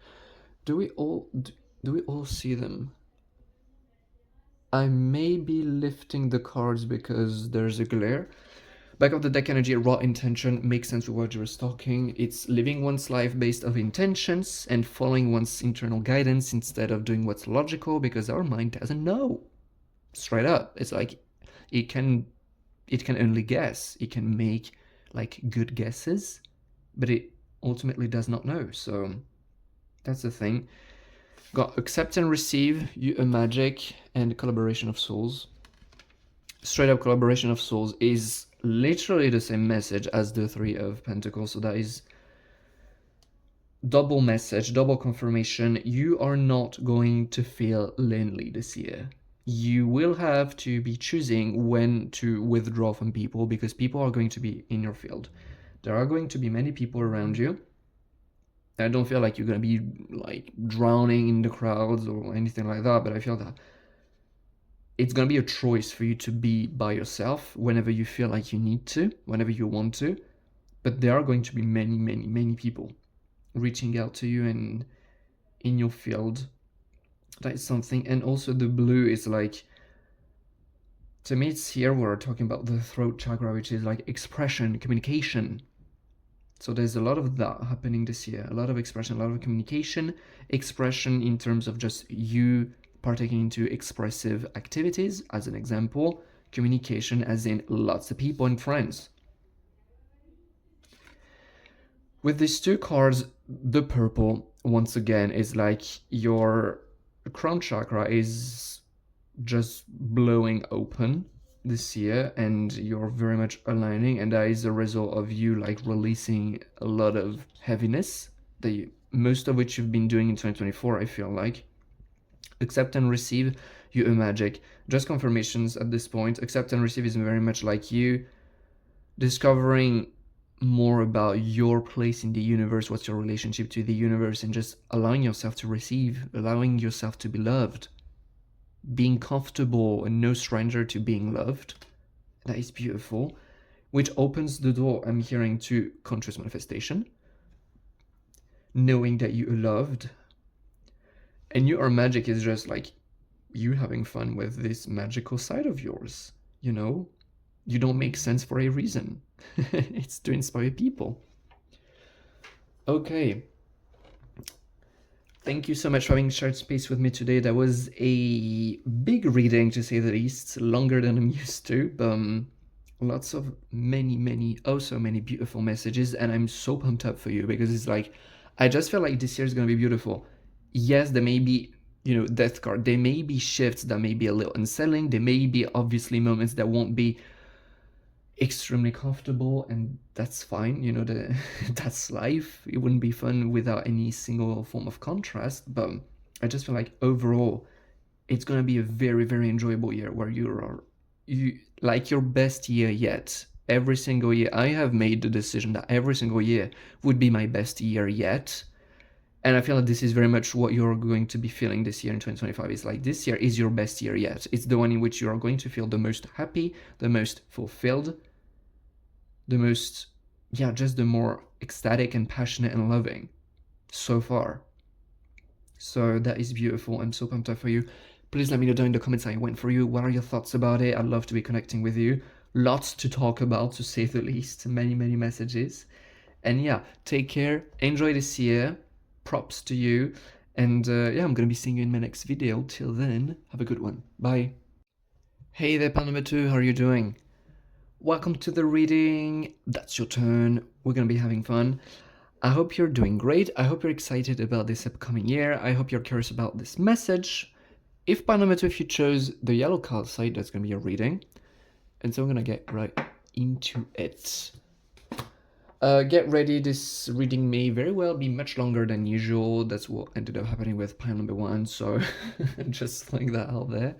Do we all see them? I may be lifting the cards because there's a glare. Back of the deck energy, raw intention, makes sense with what you were talking. It's living one's life based on intentions and following one's internal guidance instead of doing what's logical, because our mind doesn't know. Straight up. It's like it can only guess. It can make like good guesses, but it ultimately does not know. So that's the thing. Got accept and receive, you a magic, and collaboration of souls. Straight up collaboration of souls is literally the same message as the Three of Pentacles. So that is double message, double confirmation. You are not going to feel lonely this year. You will have to be choosing when to withdraw from people, because people are going to be in your field. There are going to be many people around you, I don't feel like you're gonna be like drowning in the crowds or anything like that, but I feel that it's gonna be a choice for you to be by yourself whenever you feel like you need to, whenever you want to. But there are going to be many, many, many people reaching out to you and in your field. That is something. And also the blue is like, to me, it's here we're talking about the throat chakra, which is like expression, communication. So there's a lot of that happening this year. A lot of expression, a lot of communication, expression in terms of just you partaking into expressive activities, as an example, communication as in lots of people and friends. With these two cards, the purple, once again, is like your crown chakra is just blowing open this year, and you're very much aligning, and that is a result of you like releasing a lot of heaviness that most of which you've been doing in 2024. I feel like accept and receive, you magic, just confirmations at this point. Accept and receive is very much like you discovering more about your place in the universe, what's your relationship to the universe, and just allowing yourself to receive, allowing yourself to be loved, being comfortable and no stranger to being loved. That is beautiful, which opens the door, I'm hearing, to conscious manifestation, knowing that you are loved. And your magic is just like you having fun with this magical side of yours, you know? You don't make sense for a reason. It's to inspire people. Okay. Thank you so much for having shared space with me today. That was a big reading, to say the least, longer than I'm used to, but lots of many beautiful messages, and I'm so pumped up for you because it's like, I just feel like this year is going to be beautiful. Yes, there may be, death card. There may be shifts that may be a little unsettling. There may be obviously moments that won't be extremely comfortable, and that's fine. That's life. It wouldn't be fun without any single form of contrast, but I just feel like overall it's gonna be a very, very enjoyable year where you like your best year yet. Every single year I have made the decision that every single year would be my best year yet, and I feel like this is very much what you're going to be feeling this year in 2025. It's like this year is your best year yet. It's the one in which you are going to feel the most happy, the most fulfilled, the most, just the more ecstatic and passionate and loving so far. So that is beautiful. I'm so pumped up for you. Please let me know down in the comments how it went for you. What are your thoughts about it? I'd love to be connecting with you. Lots to talk about, to say the least. Many, many messages. And take care. Enjoy this year. Props to you. And I'm going to be seeing you in my next video. Till then, have a good one. Bye. Hey there, pan number 2. How are you doing? Welcome to the reading. That's your turn. We're going to be having fun. I hope you're doing great. I hope you're excited about this upcoming year. I hope you're curious about this message. If pan number 2, if you chose the yellow calcite, that's going to be your reading. And so I'm going to get right into it. Get ready, this reading may very well be much longer than usual. That's what ended up happening with pile number 1, so just throwing that out there.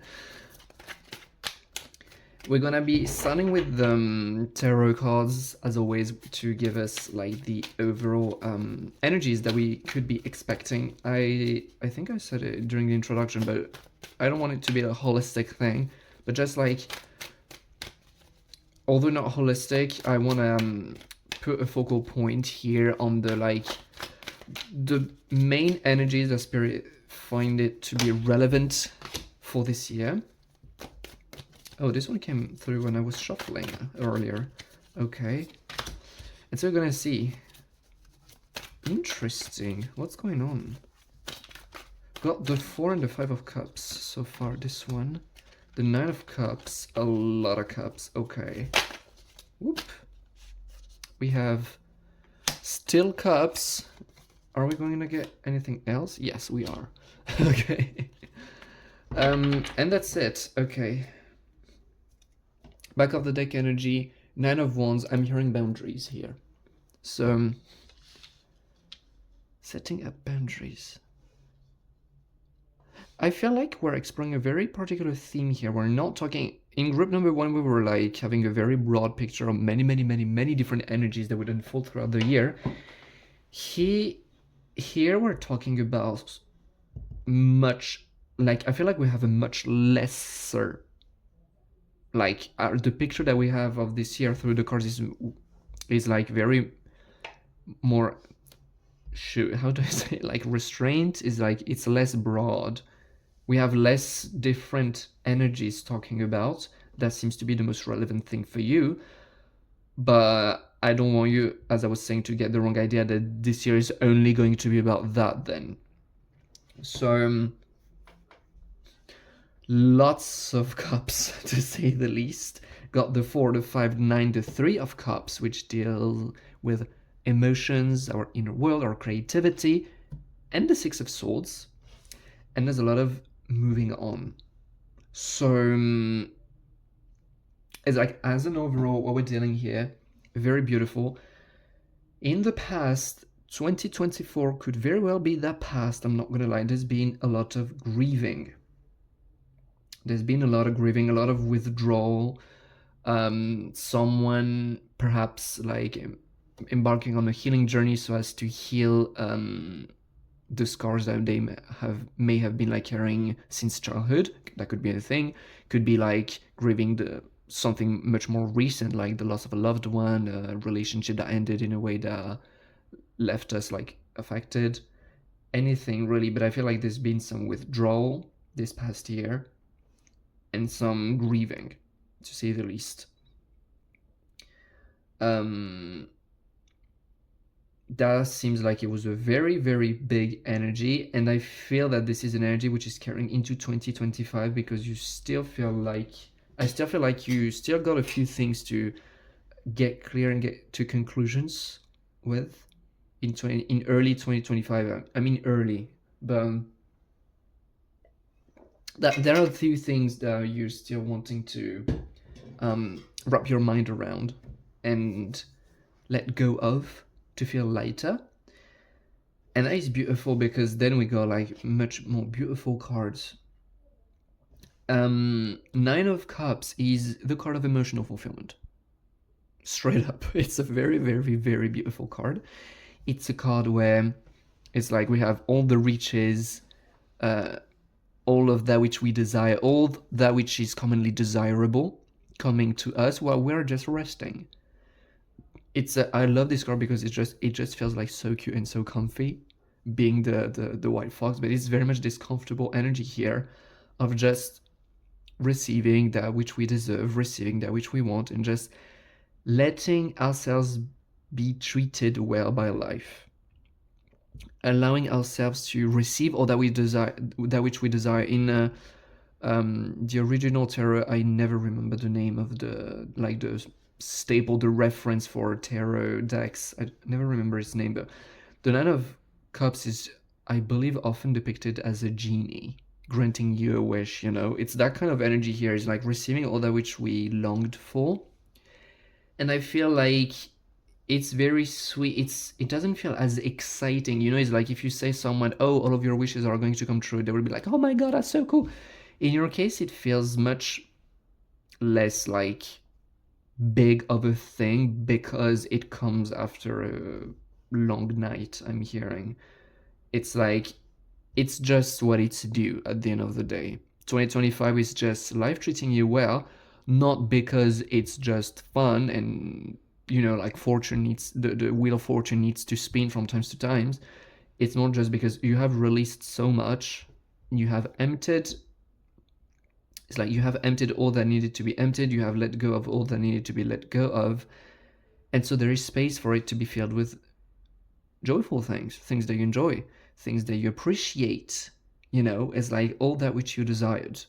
We're gonna be starting with the tarot cards, as always, to give us like the overall energies that we could be expecting. I think I said it during the introduction, but I don't want it to be a holistic thing, but just like, although not holistic, I want to put a focal point here on the main energies that Spirit find it to be relevant for this year. Oh, this one came through when I was shuffling earlier. Okay. And so we're gonna see. Interesting. What's going on? Got the 4 and the 5 of cups so far, this one. The 9 of cups, a lot of cups. Okay. Whoop. We have still cups. Are we going to get anything else? Yes, we are. Okay. And that's it. Okay. Back of the deck energy, 9 of Wands. I'm hearing boundaries here. So, setting up boundaries. I feel like we're exploring a very particular theme here. We're not talking... In group number 1, we were like having a very broad picture of many different energies that would unfold throughout the year. here we're talking about much, like, I feel like we have a much lesser, like, the picture that we have of this year through the cards is like very more, how do I say it? Like, restraint is like, it's less broad. We have less different energies talking about. That seems to be the most relevant thing for you. But I don't want you, as I was saying, to get the wrong idea that this year is only going to be about that then. So, lots of cups, to say the least. Got the 4, the 5, 9, the 3 of cups, which deal with emotions, our inner world, our creativity, and the 6 of swords. And there's a lot of moving on. So, it's like, as an overall, what we're dealing here, very beautiful. In the past, 2024 could very well be that past, I'm not gonna lie. There's been a lot of grieving. There's been a lot of grieving, a lot of withdrawal. Someone perhaps like embarking on a healing journey so as to heal the scars that they may have been like carrying since childhood. That could be a thing. Could be like grieving something much more recent, like the loss of a loved one, a relationship that ended in a way that left us like affected. Anything really, but I feel like there's been some withdrawal this past year and some grieving, to say the least. That seems like it was a very, very big energy, and I feel that this is an energy which is carrying into 2025 because you still feel like, I still feel like you still got a few things to get clear and get to conclusions with in early 2025. I mean early, but that there are a few things that you're still wanting to wrap your mind around and let go of to feel lighter. And that is beautiful because then we got like much more beautiful cards. 9 of Cups is the card of emotional fulfillment. Straight up. It's a very, very, very beautiful card. It's a card where it's like we have all the riches, all of that which we desire, all that which is commonly desirable coming to us while we're just resting. I love this card because it just feels like so cute and so comfy, being the white fox, but it's very much this comfortable energy here of just receiving that which we deserve, receiving that which we want, and just letting ourselves be treated well by life, allowing ourselves to receive all that we desire, that which we desire. In the original tarot, I never remember the name of the staple, the reference for tarot decks. I never remember its name, but the 9 of Cups is, I believe, often depicted as a genie granting you a wish. It's that kind of energy here. Is like receiving all that which we longed for, and I feel like it's very sweet. It doesn't feel as exciting. It's like if you say someone, oh, all of your wishes are going to come true, they will be like, oh my god, that's so cool. In your case, it feels much less like big of a thing because it comes after a long night, I'm hearing. It's like, it's just what it's due at the end of the day. 2025 is just life treating you well, not because it's just fun and, like fortune needs, the wheel of fortune needs to spin from times to times. It's not just because you have released so much, you have emptied. It's like you have emptied all that needed to be emptied, you have let go of all that needed to be let go of, and so there is space for it to be filled with joyful things that you enjoy, things that you appreciate. It's like all that which you desired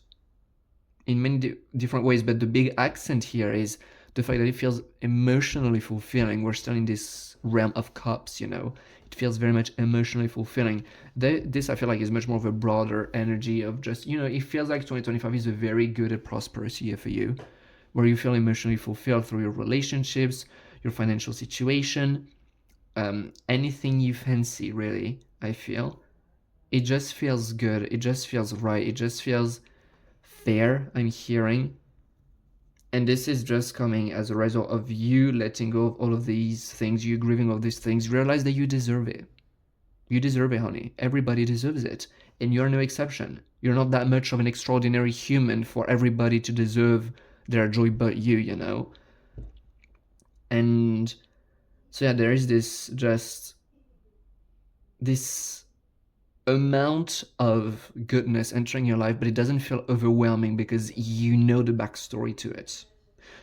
in many different ways, but the big accent here is the fact that it feels emotionally fulfilling. We're still in this realm of cups, it feels very much emotionally fulfilling. This, I feel like, is much more of a broader energy of just, it feels like 2025 is a very good and prosperous year for you, where you feel emotionally fulfilled through your relationships, your financial situation, anything you fancy, really. I feel it just feels good, it just feels right, it just feels fair, I'm hearing. And this is just coming as a result of you letting go of all of these things, you grieving of these things, realize that you deserve it. You deserve it, honey. Everybody deserves it. And you're no exception. You're not that much of an extraordinary human for everybody to deserve their joy but you, you know? And so yeah, there is this amount of goodness entering your life, but it doesn't feel overwhelming because you know the backstory to it.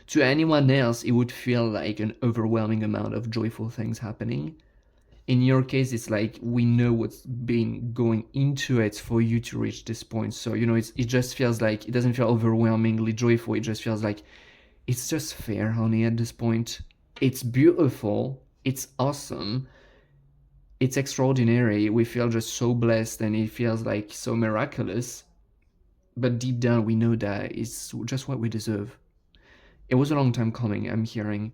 To anyone else, it would feel like an overwhelming amount of joyful things happening. In your case, it's like we know what's been going into it for you to reach this point. So, you know, it just feels like it doesn't feel overwhelmingly joyful. It just feels like it's just fair, honey, at this point. It's beautiful. It's awesome. It's extraordinary. We feel just so blessed and it feels like so miraculous. But deep down, we know that it's just what we deserve. It was a long time coming, I'm hearing.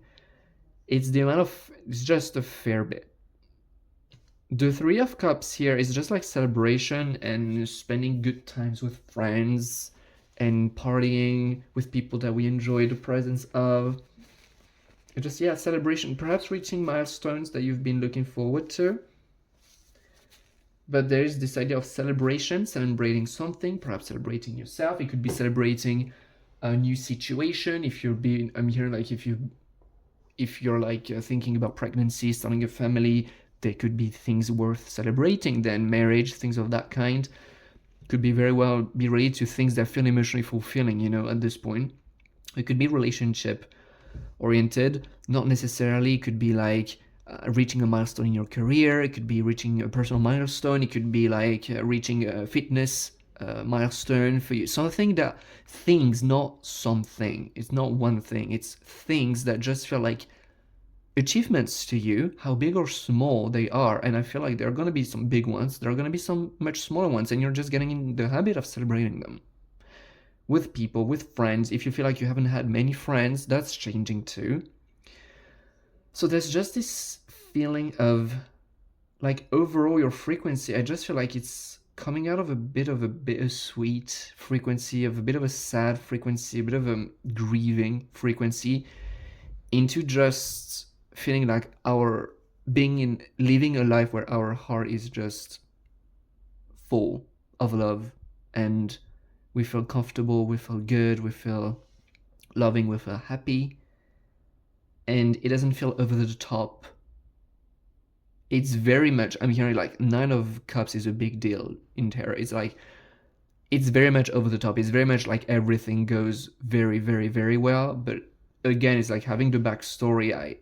It's just a fair bit. The Three of Cups here is just like celebration and spending good times with friends and partying with people that we enjoy the presence of. Just, yeah, celebration, perhaps reaching milestones that you've been looking forward to. But there is this idea of celebration, celebrating something, perhaps celebrating yourself. It could be celebrating a new situation. If you're being, I'm hearing like if you're like thinking about pregnancy, starting a family, there could be things worth celebrating. Then marriage, things of that kind, could be very well be related to things that feel emotionally fulfilling, you know, at this point. It could be relationship oriented, not necessarily. It could be like reaching a milestone in your career. It could be reaching a personal milestone. It could be like reaching a fitness milestone for you. Things, not something. It's not one thing. It's things that just feel like achievements to you, how big or small they are. And I feel like there are going to be some big ones. There are going to be some much smaller ones. And you're just getting in the habit of celebrating them. With people, with friends. If you feel like you haven't had many friends, that's changing too. So there's just this feeling of like overall your frequency, I just feel like it's coming out of a bit of a bittersweet frequency, of a bit of a sad frequency, a bit of a grieving frequency, into just feeling like living a life where our heart is just full of love and we feel comfortable, we feel good, we feel loving, we feel happy. And it doesn't feel over the top. It's very much, I'm hearing like Nine of Cups is a big deal in tarot. It's like, it's very much over the top. It's very much like everything goes very, very, very well. But again, it's like having the backstory.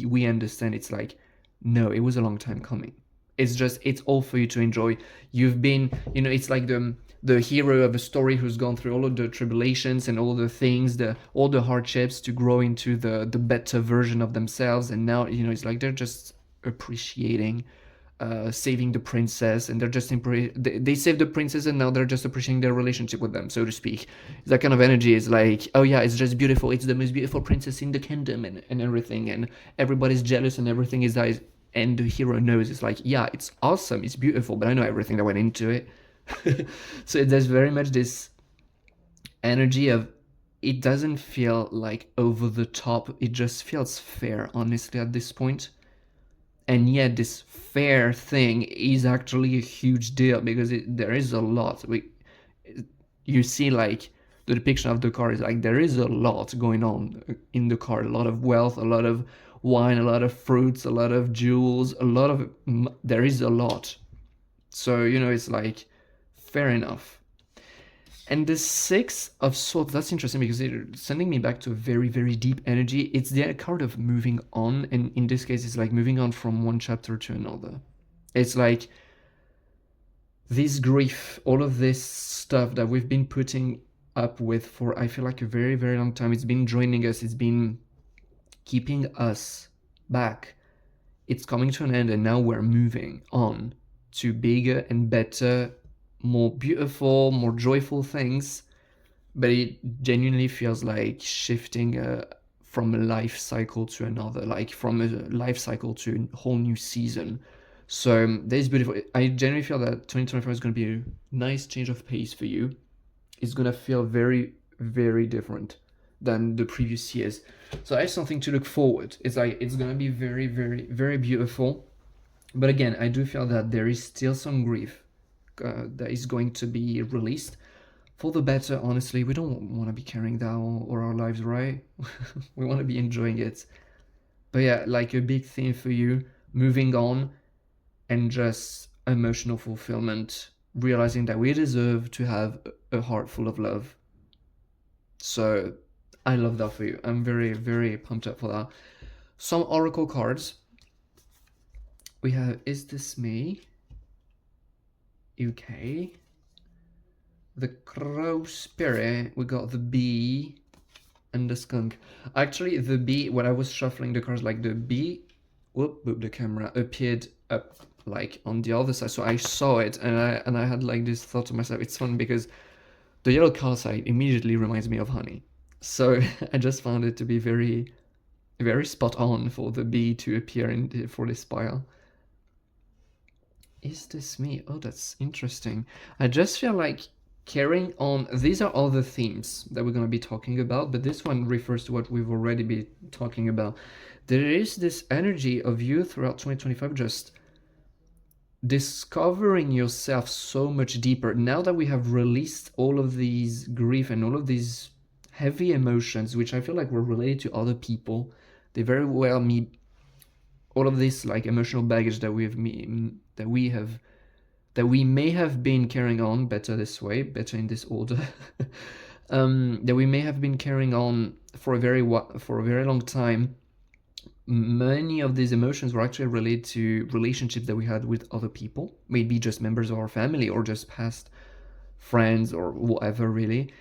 We understand it's like, no, it was a long time coming. It's all for you to enjoy. You've been, you know, it's like the hero of a story who's gone through all of the tribulations and all the things, all the hardships to grow into the better version of themselves. And now, you know, it's like they're just appreciating saving the princess, and they're just they saved the princess and now they're just appreciating their relationship with them, so to speak. That kind of energy is like, oh yeah, it's just beautiful, it's the most beautiful princess in the kingdom and everything, and everybody's jealous and everything is that. And the hero knows, it's like, yeah, it's awesome, it's beautiful, but I know everything that went into it. So there's very much this energy of, it doesn't feel like over the top, it just feels fair, honestly, at this point. And yet this fair thing is actually a huge deal, because there is a lot. You see, like, the depiction of the card is like, there is a lot going on in the card, a lot of wealth, a lot of wine, a lot of fruits, a lot of jewels, there is a lot. So, you know, it's like, fair enough. And the Six of Swords, that's interesting because it's sending me back to a very, very deep energy. It's the card of moving on, and in this case, it's like moving on from one chapter to another. It's like this grief, all of this stuff that we've been putting up with for, I feel like, a very, very long time. It's been draining us. It's been keeping us back. It's coming to an end, and now we're moving on to bigger and better, more beautiful, more joyful things. But it genuinely feels like shifting from a life cycle to another, like from a life cycle to a whole new season. So that is beautiful. I genuinely feel that 2024 is going to be a nice change of pace for you. It's going to feel very, very different than the previous years. So I have something to look forward. It's like, it's going to be very, very, very beautiful. But again, I do feel that there is still some grief that is going to be released for the better. Honestly, we don't want to be carrying that all our lives, right? We want to be enjoying it. But yeah, like a big theme for you, moving on and just emotional fulfillment, realizing that we deserve to have a heart full of love. So I love that for you. I'm very, very pumped up for that. Some oracle cards. We have Is This Me? Okay. The crow spirit. We got the bee and the skunk. Actually, the bee, when I was shuffling the cards, like the bee, whoop, the camera appeared up like on the other side. So I saw it and I had like this thought to myself, it's fun because the yellow calcite immediately reminds me of honey. So I just found it to be very, very spot on for the bee to appear for this pile. Is this me? Oh, that's interesting. I just feel like carrying on. These are all the themes that we're going to be talking about, but this one refers to what we've already been talking about. There is this energy of you throughout 2025 just discovering yourself so much deeper. Now that we have released all of these grief and all of these heavy emotions, which I feel like were related to other people, they very well me all of this like emotional baggage that we may have been carrying on, better this way, better in this order, that we may have been carrying on for a very long time. Many of these emotions were actually related to relationships that we had with other people, maybe just members of our family or just past friends or whatever, really.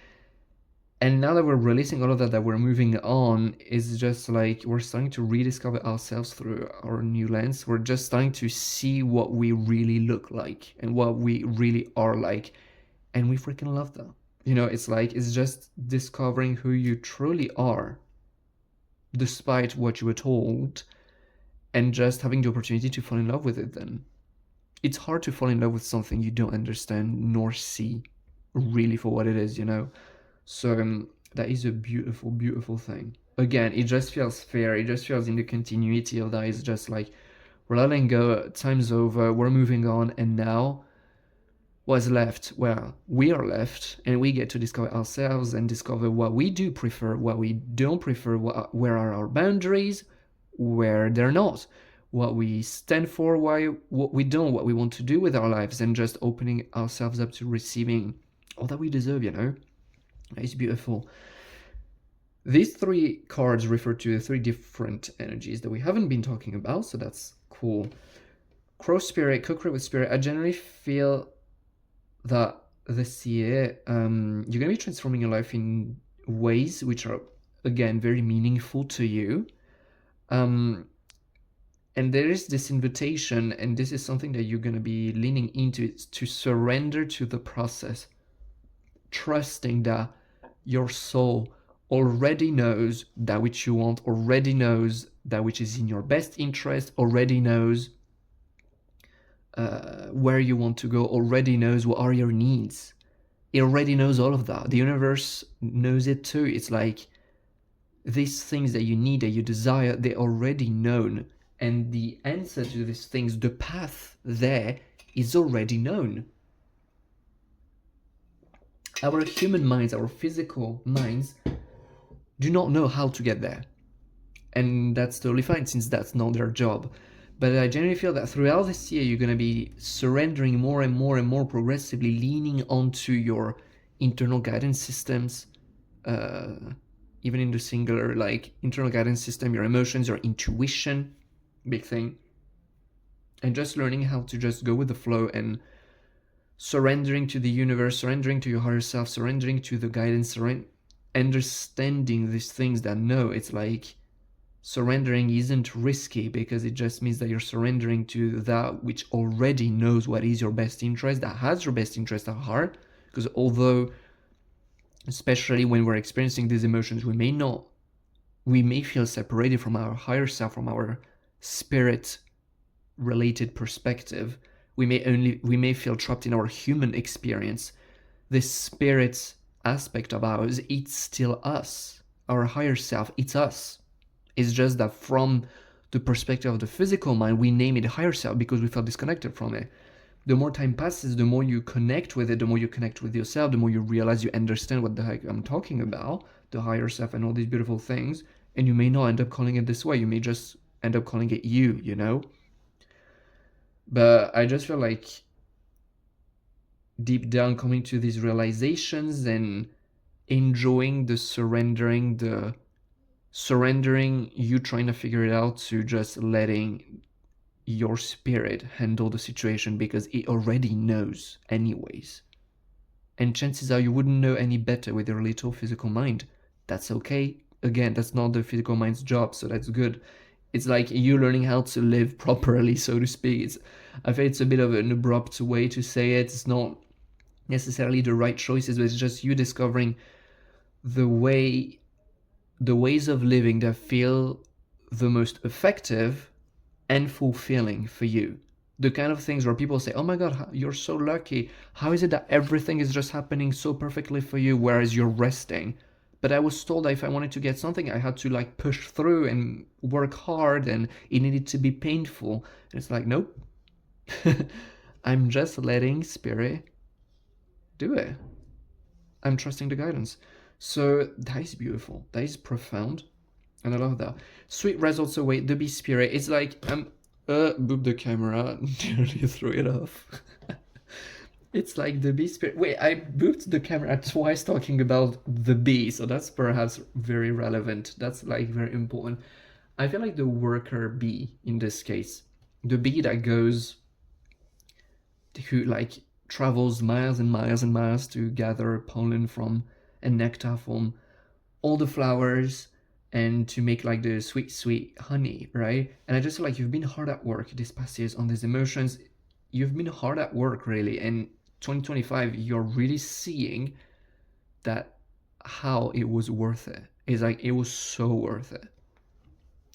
And now that we're releasing all of that we're moving on, is just like we're starting to rediscover ourselves through our new lens. We're just starting to see what we really look like and what we really are like. And we freaking love that. You know, it's like, it's just discovering who you truly are, despite what you were told, and just having the opportunity to fall in love with it then. It's hard to fall in love with something you don't understand nor see really for what it is, you know? So that is a beautiful, beautiful thing. Again, it just feels fair. It just feels in the continuity of that. It's just like we're letting go. Time's over. We're moving on. And now, what's left? Well, we are left, and we get to discover ourselves and discover what we do prefer, what we don't prefer, where are our boundaries, where they're not, what we stand for, what we don't, what we want to do with our lives, and just opening ourselves up to receiving all that we deserve, you know? It's beautiful. These three cards refer to the three different energies that we haven't been talking about, so that's cool. Crow spirit, co-create with spirit. I generally feel that this year you're going to be transforming your life in ways which are, again, very meaningful to you. And there is this invitation, and this is something that you're going to be leaning into, to surrender to the process, trusting that your soul already knows that which you want, already knows that which is in your best interest, already knows where you want to go, already knows what are your needs. It already knows all of that. The universe knows it too. It's like these things that you need, that you desire, they're already known. And the answer to these things, the path there, is already known. Our human minds, our physical minds, do not know how to get there. And that's totally fine, since that's not their job. But I generally feel that throughout this year, you're going to be surrendering more and more and more, progressively leaning onto your internal guidance systems, even in the singular, like internal guidance system, your emotions, your intuition, big thing. And just learning how to just go with the flow and surrendering to the universe, surrendering to your higher self, surrendering to the guidance, understanding these things that no, it's like surrendering isn't risky, because it just means that you're surrendering to that which already knows what is your best interest, that has your best interest at heart. Because although, especially when we're experiencing these emotions, we may feel separated from our higher self, from our spirit related perspective. We may feel trapped in our human experience. This spirit aspect of ours, it's still us. Our higher self, it's us. It's just that from the perspective of the physical mind, we name it higher self because we felt disconnected from it. The more time passes, the more you connect with it, the more you connect with yourself, the more you realize you understand what the heck I'm talking about, the higher self and all these beautiful things. And you may not end up calling it this way. You may just end up calling it you, you know? But I just feel like deep down coming to these realizations and enjoying the surrendering you trying to figure it out to just letting your spirit handle the situation because it already knows anyways. And chances are you wouldn't know any better with your little physical mind. That's okay. Again, that's not the physical mind's job, so that's good. It's like you learning how to live properly, so to speak. I think it's a bit of an abrupt way to say it. It's not necessarily the right choices, but it's just you discovering the ways of living that feel the most effective and fulfilling for you. The kind of things where people say, oh my God, you're so lucky. How is it that everything is just happening so perfectly for you, whereas you're resting? But I was told that if I wanted to get something, I had to like push through and work hard and it needed to be painful. And it's like, nope. I'm just letting spirit do it. I'm trusting the guidance. So that is beautiful. That is profound. And I love that. Sweet results await. The bee spirit. It's like, boop the camera. Nearly threw it off. It's like the bee spirit. Wait, I booped the camera twice talking about the bee. So that's perhaps very relevant. That's like very important. I feel like the worker bee in this case. The bee that goes, who like travels miles and miles and miles to gather pollen from and nectar from all the flowers and to make like the sweet, sweet honey, right? And I just feel like you've been hard at work these past years on these emotions. You've been hard at work, really. And 2025, you're really seeing that how it was worth it. It's like, it was so worth it.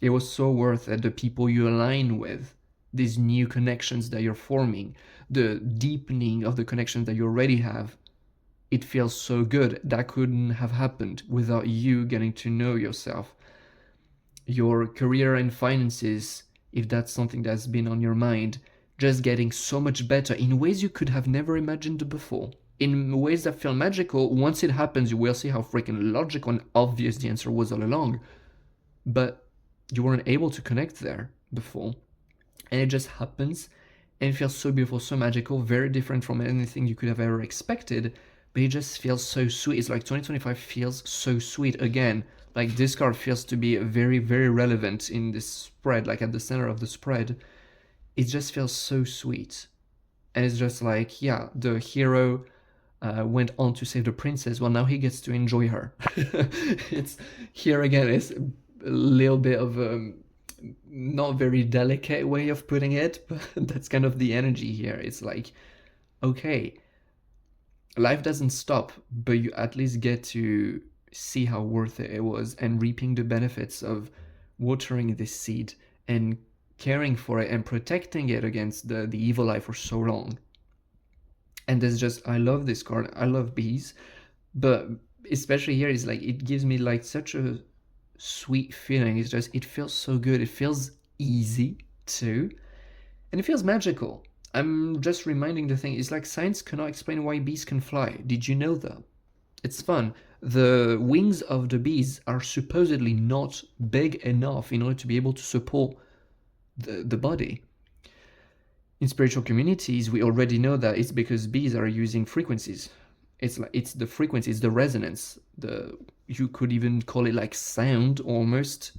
It was so worth it. The people you align with, these new connections that you're forming, the deepening of the connections that you already have. It feels so good. That couldn't have happened without you getting to know yourself. Your career and finances, if that's something that's been on your mind, just getting so much better in ways you could have never imagined before. In ways that feel magical. Once it happens, you will see how freaking logical and obvious the answer was all along. But you weren't able to connect there before. And it just happens. And it feels so beautiful, so magical, very different from anything you could have ever expected. But it just feels so sweet. It's like 2025 feels so sweet again. Like this card feels to be very, very relevant in this spread, like at the center of the spread. It just feels so sweet. And it's just like, yeah, the hero went on to save the princess. Well, now he gets to enjoy her. It's here again, it's a little bit of a not very delicate way of putting it, but that's kind of the energy here. It's like, okay, life doesn't stop, but you at least get to see how worth it was and reaping the benefits of watering this seed and caring for it and protecting it against the evil eye for so long. And there's just, I love this card. I love bees, but especially here is like, it gives me like such a sweet feeling. It's just, it feels so good. It feels easy too. And it feels magical. I'm just reminding the thing, it's like science cannot explain why bees can fly. Did you know that? It's fun. The wings of the bees are supposedly not big enough in order to be able to support the body. In spiritual communities, we already know that it's because bees are using frequencies. It's like, it's the frequency, it's the resonance. You could even call it like sound almost,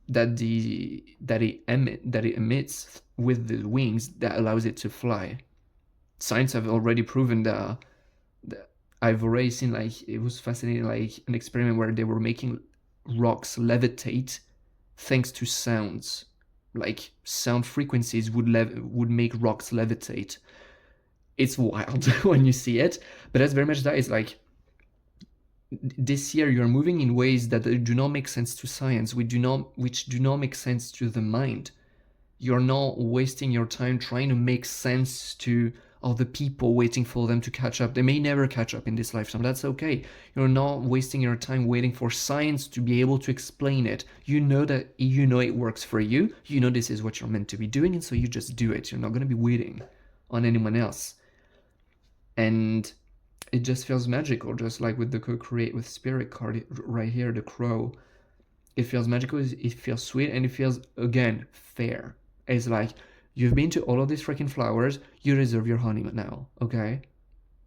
that it emits with the wings that allows it to fly. Science have already proven that I've already seen, like, it was fascinating, like an experiment where they were making rocks levitate thanks to sounds. Like sound frequencies would make rocks levitate. It's wild when you see it, but that's very much that. It's like, this year you're moving in ways that do not make sense to science, which do not make sense to the mind. You're not wasting your time trying to make sense to or the people waiting for them to catch up. They may never catch up in this lifetime. That's okay. You're not wasting your time waiting for science to be able to explain it. You know that it works for you. You know this is what you're meant to be doing, and so you just do it. You're not going to be waiting on anyone else. And it just feels magical, just like with the co-create with spirit card right here, the crow. It feels magical, it feels sweet, and it feels, again, fair. It's like, you've been to all of these freaking flowers, you deserve your honeymoon now, okay?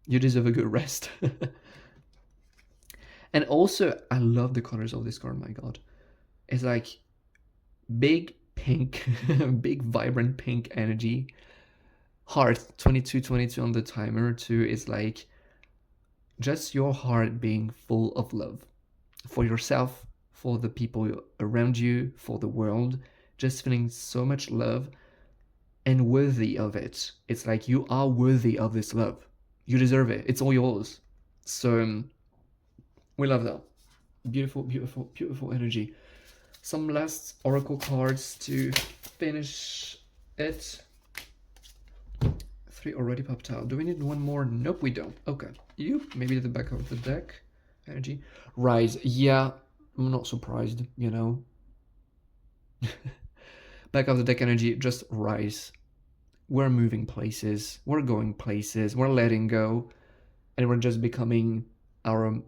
You deserve a good rest. And also, I love the colors of this card, my god. It's like big pink, big vibrant pink energy. Heart, 2222 on the timer too, is like just your heart being full of love for yourself, for the people around you, for the world, just feeling so much love and worthy of it. It's like you are worthy of this love. You deserve it. It's all yours. So we love that. Beautiful, beautiful, beautiful energy. Some last oracle cards to finish it. 3 already popped out. Do we need one more? Nope, we don't. Okay. You, maybe the back of the deck. Energy. Rise. Yeah, I'm not surprised, you know. Back of the deck energy, just rise. We're moving places. We're going places. We're letting go. And we're just becoming the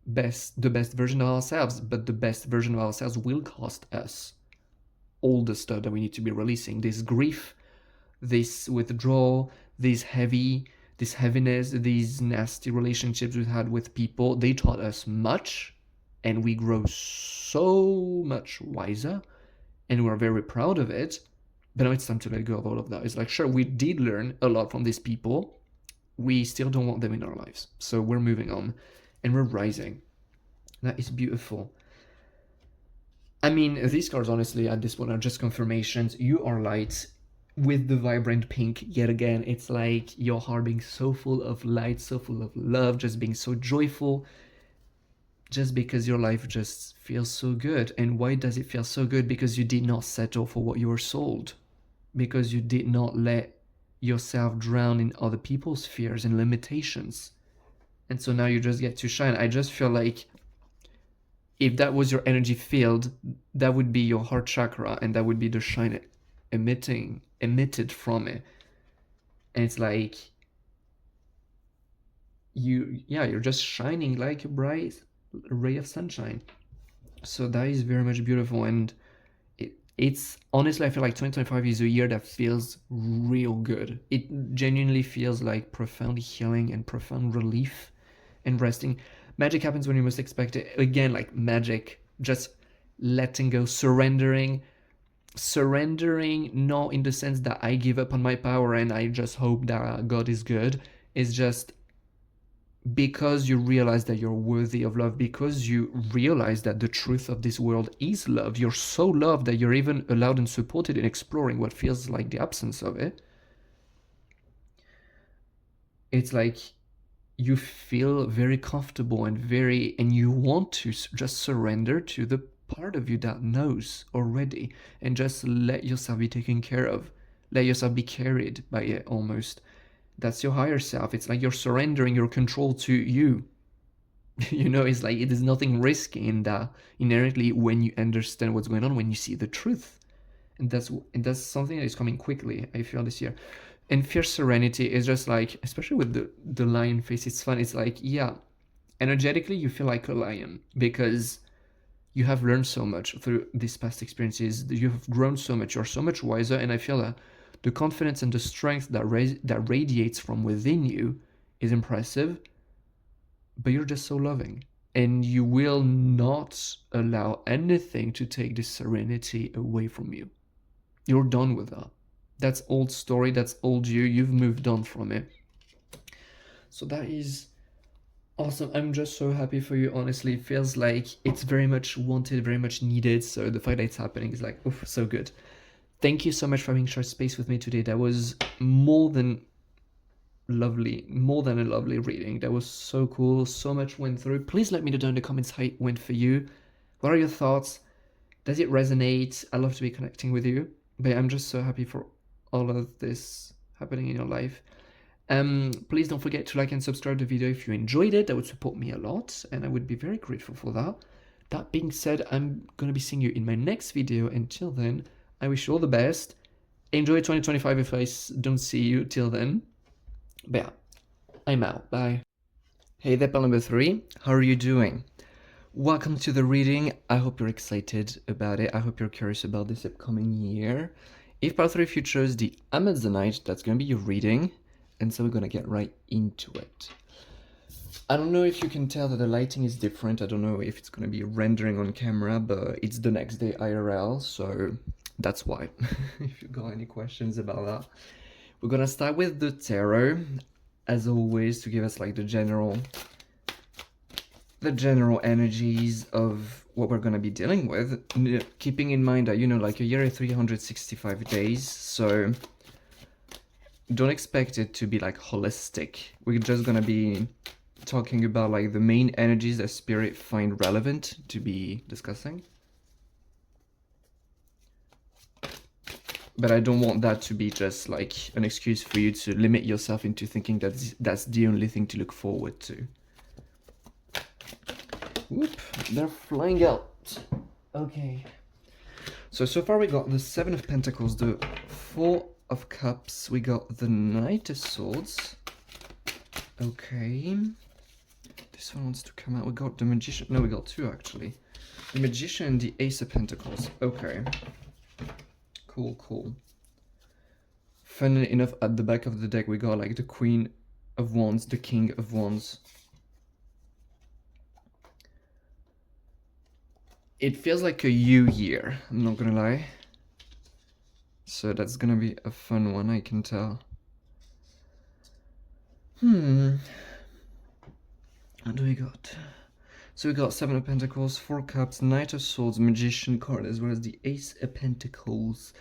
best version of ourselves. But the best version of ourselves will cost us all the stuff that we need to be releasing. This grief, this withdrawal, this heaviness, these nasty relationships we've had with people, they taught us much, and we grow so much wiser, and we're very proud of it. But now it's time to let go of all of that. It's like, sure, we did learn a lot from these people. We still don't want them in our lives. So we're moving on, and we're rising. That is beautiful. I mean, these cards, honestly, at this point are just confirmations. You are light. With the vibrant pink, yet again, it's like your heart being so full of light, so full of love, just being so joyful, just because your life just feels so good. And why does it feel so good? Because you did not settle for what you were sold, because you did not let yourself drown in other people's fears and limitations. And so now you just get to shine. I just feel like if that was your energy field, that would be your heart chakra, and that would be the shine emitted from it. And it's like you're just shining like a bright ray of sunshine. So that is very much beautiful. And it's honestly, I feel like 2025 is a year that feels real good. It genuinely feels like profound healing and profound relief and resting. Magic happens when you most expect it. Again, like magic, just letting go, surrendering, not in the sense that I give up on my power and I just hope that God is good. It's just because you realize that you're worthy of love, because you realize that the truth of this world is love. You're so loved that you're even allowed and supported in exploring what feels like the absence of it. It's like you feel very comfortable and you want to just surrender to the part of you that knows already, and just let yourself be taken care of, let yourself be carried by it almost. That's your higher self. It's like you're surrendering your control to you. You know, it's like there's nothing risky in that inherently when you understand what's going on, when you see the truth. And that's something that is coming quickly, I feel, this year. And fierce serenity is just like, especially with the lion face, it's fun. It's like, yeah, energetically you feel like a lion because you have learned so much through these past experiences. You have grown so much. You're so much wiser. And I feel that the confidence and the strength that radiates from within you is impressive. But you're just so loving. And you will not allow anything to take this serenity away from you. You're done with that. That's old story. That's old you. You've moved on from it. So that is awesome. I'm just so happy for you, honestly. It feels like it's very much wanted, very much needed. So the fact that it's happening is like, oof, so good. Thank you so much for having shared space with me today. That was more than lovely, more than a lovely reading. That was so cool. So much went through. Please let me know down in the comments how it went for you. What are your thoughts? Does it resonate? I love to be connecting with you. But I'm just so happy for all of this happening in your life. Please don't forget to like and subscribe the video if you enjoyed it. That would support me a lot, and I would be very grateful for that. That being said, I'm gonna be seeing you in my next video. Until then, I wish you all the best. Enjoy 2025 if I don't see you till then. But yeah, I'm out. Bye. Hey there, pal number 3. How are you doing? Welcome to the reading. I hope you're excited about it. I hope you're curious about this upcoming year. If part 3 if you chose the Amazonite, that's going to be your reading. And so we're going to get right into it. I don't know if you can tell that the lighting is different. I don't know if it's going to be rendering on camera, but it's the next day IRL, so that's why. If you got any questions about that. We're going to start with the tarot, as always, to give us like the general energies of what we're going to be dealing with, keeping in mind that, you know, like a year is 365 days, so don't expect it to be like holistic. We're just going to be talking about like the main energies that spirit find relevant to be discussing. But I don't want that to be just like an excuse for you to limit yourself into thinking that that's the only thing to look forward to. Whoop, they're flying out. Okay. So far we got the 7 of Pentacles, the 4 of Cups, we got the Knight of Swords. Okay. This one wants to come out. We got the Magician. No, we got 2 actually. The Magician and the Ace of Pentacles. Okay. Cool. Funnily enough, at the back of the deck we got like the Queen of Wands, the King of Wands. It feels like a year, I'm not gonna lie. So that's gonna be a fun one, I can tell. What do we got? So we got 7 of Pentacles, 4 Cups, Knight of Swords, Magician card, as well as the Ace of Pentacles.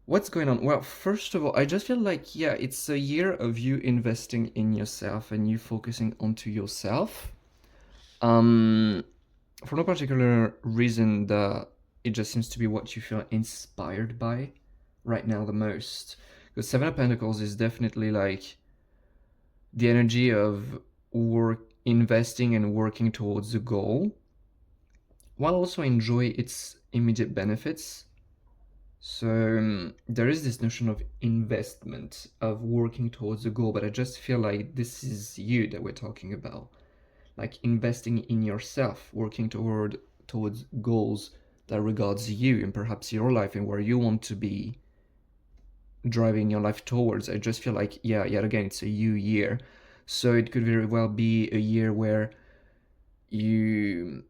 What's going on? Well, first of all, I just feel like, yeah, it's a year of you investing in yourself and you focusing onto yourself. For no particular reason, that it just seems to be what you feel inspired by right now the most. Because 7 of Pentacles is definitely like the energy of investing and working towards a goal, while also enjoy its immediate benefits. So there is this notion of investment, of working towards a goal, but I just feel like this is you that we're talking about. Like investing in yourself, working towards goals that regards you and perhaps your life and where you want to be driving your life towards. I just feel like, yeah, yet again, it's a year. So it could very well be a year where you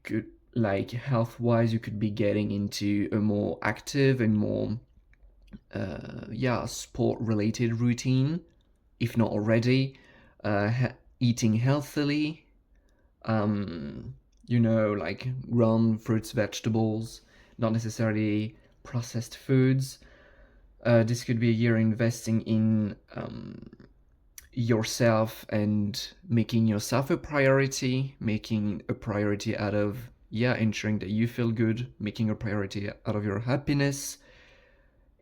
could, like health-wise, you could be getting into a more active and more, sport-related routine, if not already. Eating healthily, you know, like grown fruits, vegetables, not necessarily processed foods. This could be a year investing in yourself and making yourself a priority, making a priority out of, ensuring that you feel good, making a priority out of your happiness.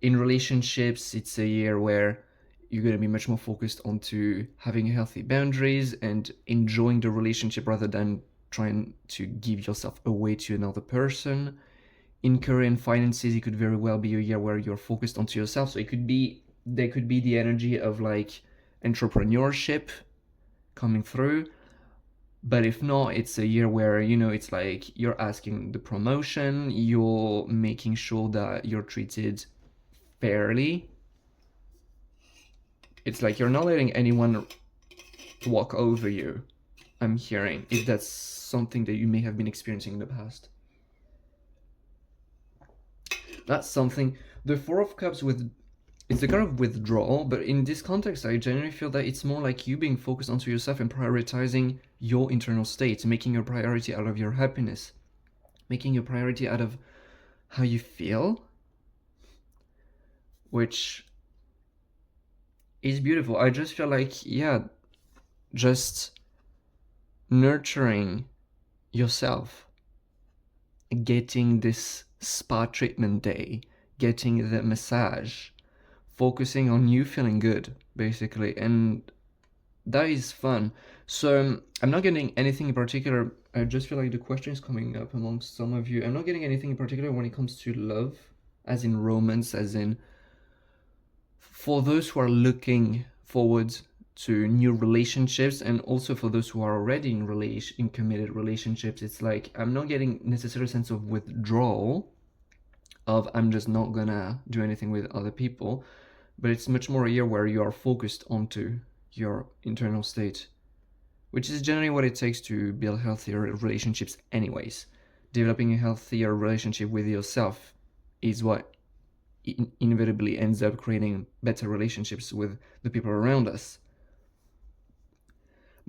In relationships, it's a year where you're going to be much more focused onto having healthy boundaries and enjoying the relationship rather than trying to give yourself away to another person. In career and finances, it could very well be a year where you're focused onto yourself. So there could be the energy of like entrepreneurship coming through. But if not, it's a year where, you know, it's like you're asking the promotion, you're making sure that you're treated fairly. It's like you're not letting anyone walk over you, I'm hearing, if that's something that you may have been experiencing in the past. That's something. The 4 of Cups it's the card of withdrawal, but in this context, I generally feel that it's more like you being focused onto yourself and prioritizing your internal state, making a priority out of your happiness, making a priority out of how you feel, which is beautiful. I just feel like, just nurturing yourself, getting this spa treatment day, getting the massage, focusing on you feeling good, basically, and that is fun. So I'm not getting anything in particular. I just feel like the question is coming up amongst some of you. I'm not getting anything in particular when it comes to love, as in romance, as in for those who are looking forward to new relationships, and also for those who are already in committed relationships. It's like I'm not getting necessarily a sense of withdrawal, of I'm just not gonna do anything with other people, but it's much more a year where you are focused onto your internal state, which is generally what it takes to build healthier relationships anyways. Developing a healthier relationship with yourself is what inevitably ends up creating better relationships with the people around us.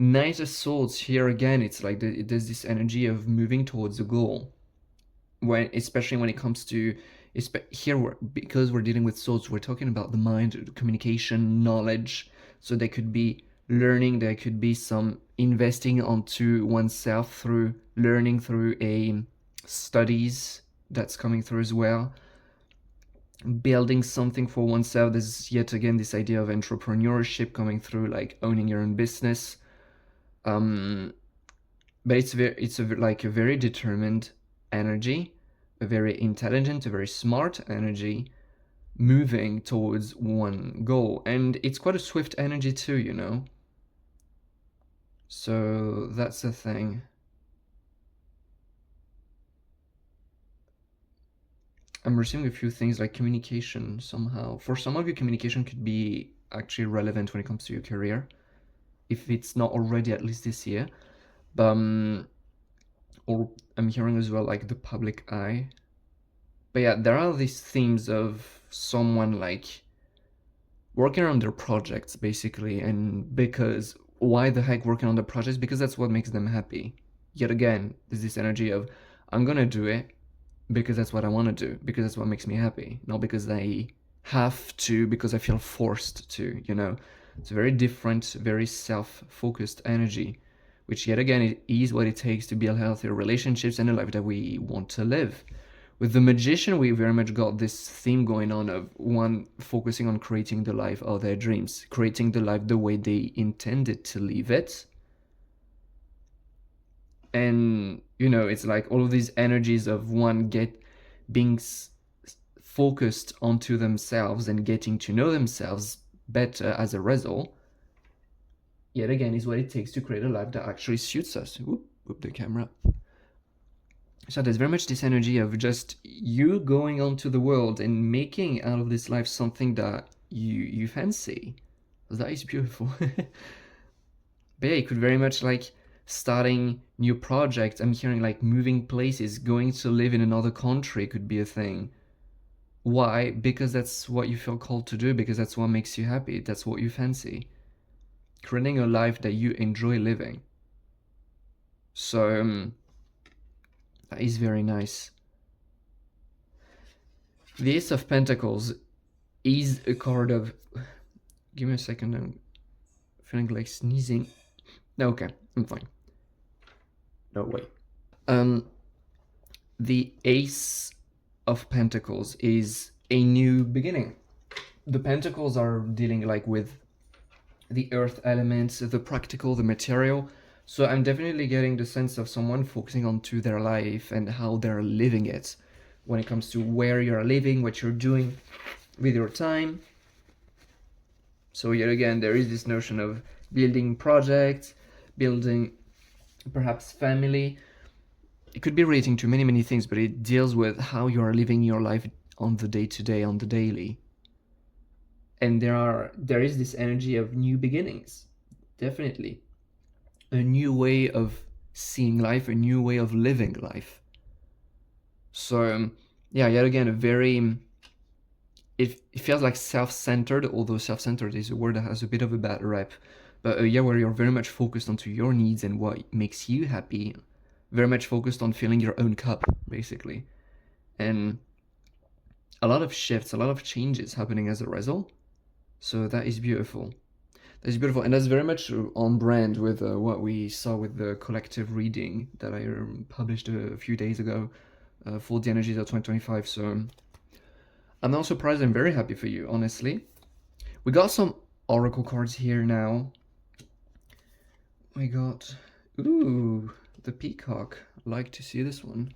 Knight of Swords, here again, it's like there's this energy of moving towards a goal, when especially when it comes to here, because we're dealing with swords, we're talking about the mind, communication, knowledge. So there could be learning, there could be some investing onto oneself through learning, through a studies that's coming through as well, building something for oneself. There's yet again this idea of entrepreneurship coming through, like owning your own business. But it's like a very determined energy, a very intelligent, a very smart energy, moving towards one goal. And it's quite a swift energy too, you know? So that's the thing. I'm receiving a few things like communication somehow. For some of you, communication could be actually relevant when it comes to your career, if it's not already, at least this year. Or I'm hearing as well like the public eye. But yeah, there are these themes of someone like working on their projects basically, and because why the heck working on the projects? Because that's what makes them happy. Yet again, there's this energy of I'm gonna do it because that's what I want to do, because that's what makes me happy, not because I have to, because I feel forced to, you know. It's a very different, very self-focused energy, which yet again it is what it takes to build healthier relationships and a life that we want to live. With the Magician, we very much got this theme going on of one focusing on creating the life of their dreams, creating the life the way they intended to live it. And, you know, it's like all of these energies of one being focused onto themselves and getting to know themselves better as a result, yet again, is what it takes to create a life that actually suits us. Whoop the camera. So there's very much this energy of just you going onto the world and making out of this life something that you fancy. That is beautiful. But yeah, it could very much like starting new projects. I'm hearing like moving places, going to live in another country could be a thing. Why? Because that's what you feel called to do, because that's what makes you happy, that's what you fancy. Creating a life that you enjoy living. So that is very nice. The Ace of Pentacles is a card of... Give me a second, I'm feeling like sneezing. Okay, I'm fine. No, wait. The Ace of Pentacles is a new beginning. The Pentacles are dealing like with the earth elements, the practical, the material. So I'm definitely getting the sense of someone focusing onto their life and how they're living it when it comes to where you're living, what you're doing with your time. So yet again, there is this notion of building projects, building perhaps family. It could be relating to many things, but it deals with how you are living your life on the day-to-day, on the daily. And there is this energy of new beginnings, definitely. A new way of seeing life, a new way of living life. So yeah, yet again, it feels like self-centered, although self-centered is a word that has a bit of a bad rep. But yeah, where you're very much focused onto your needs and what makes you happy, very much focused on filling your own cup, basically. And a lot of shifts, a lot of changes happening as a result. So that is beautiful. That is beautiful, and that's very much on brand with what we saw with the collective reading that I published a few days ago for the energies of 2025. So I'm not surprised. I'm very happy for you, honestly. We got some oracle cards here now. We got, ooh, the peacock. I like to see this one.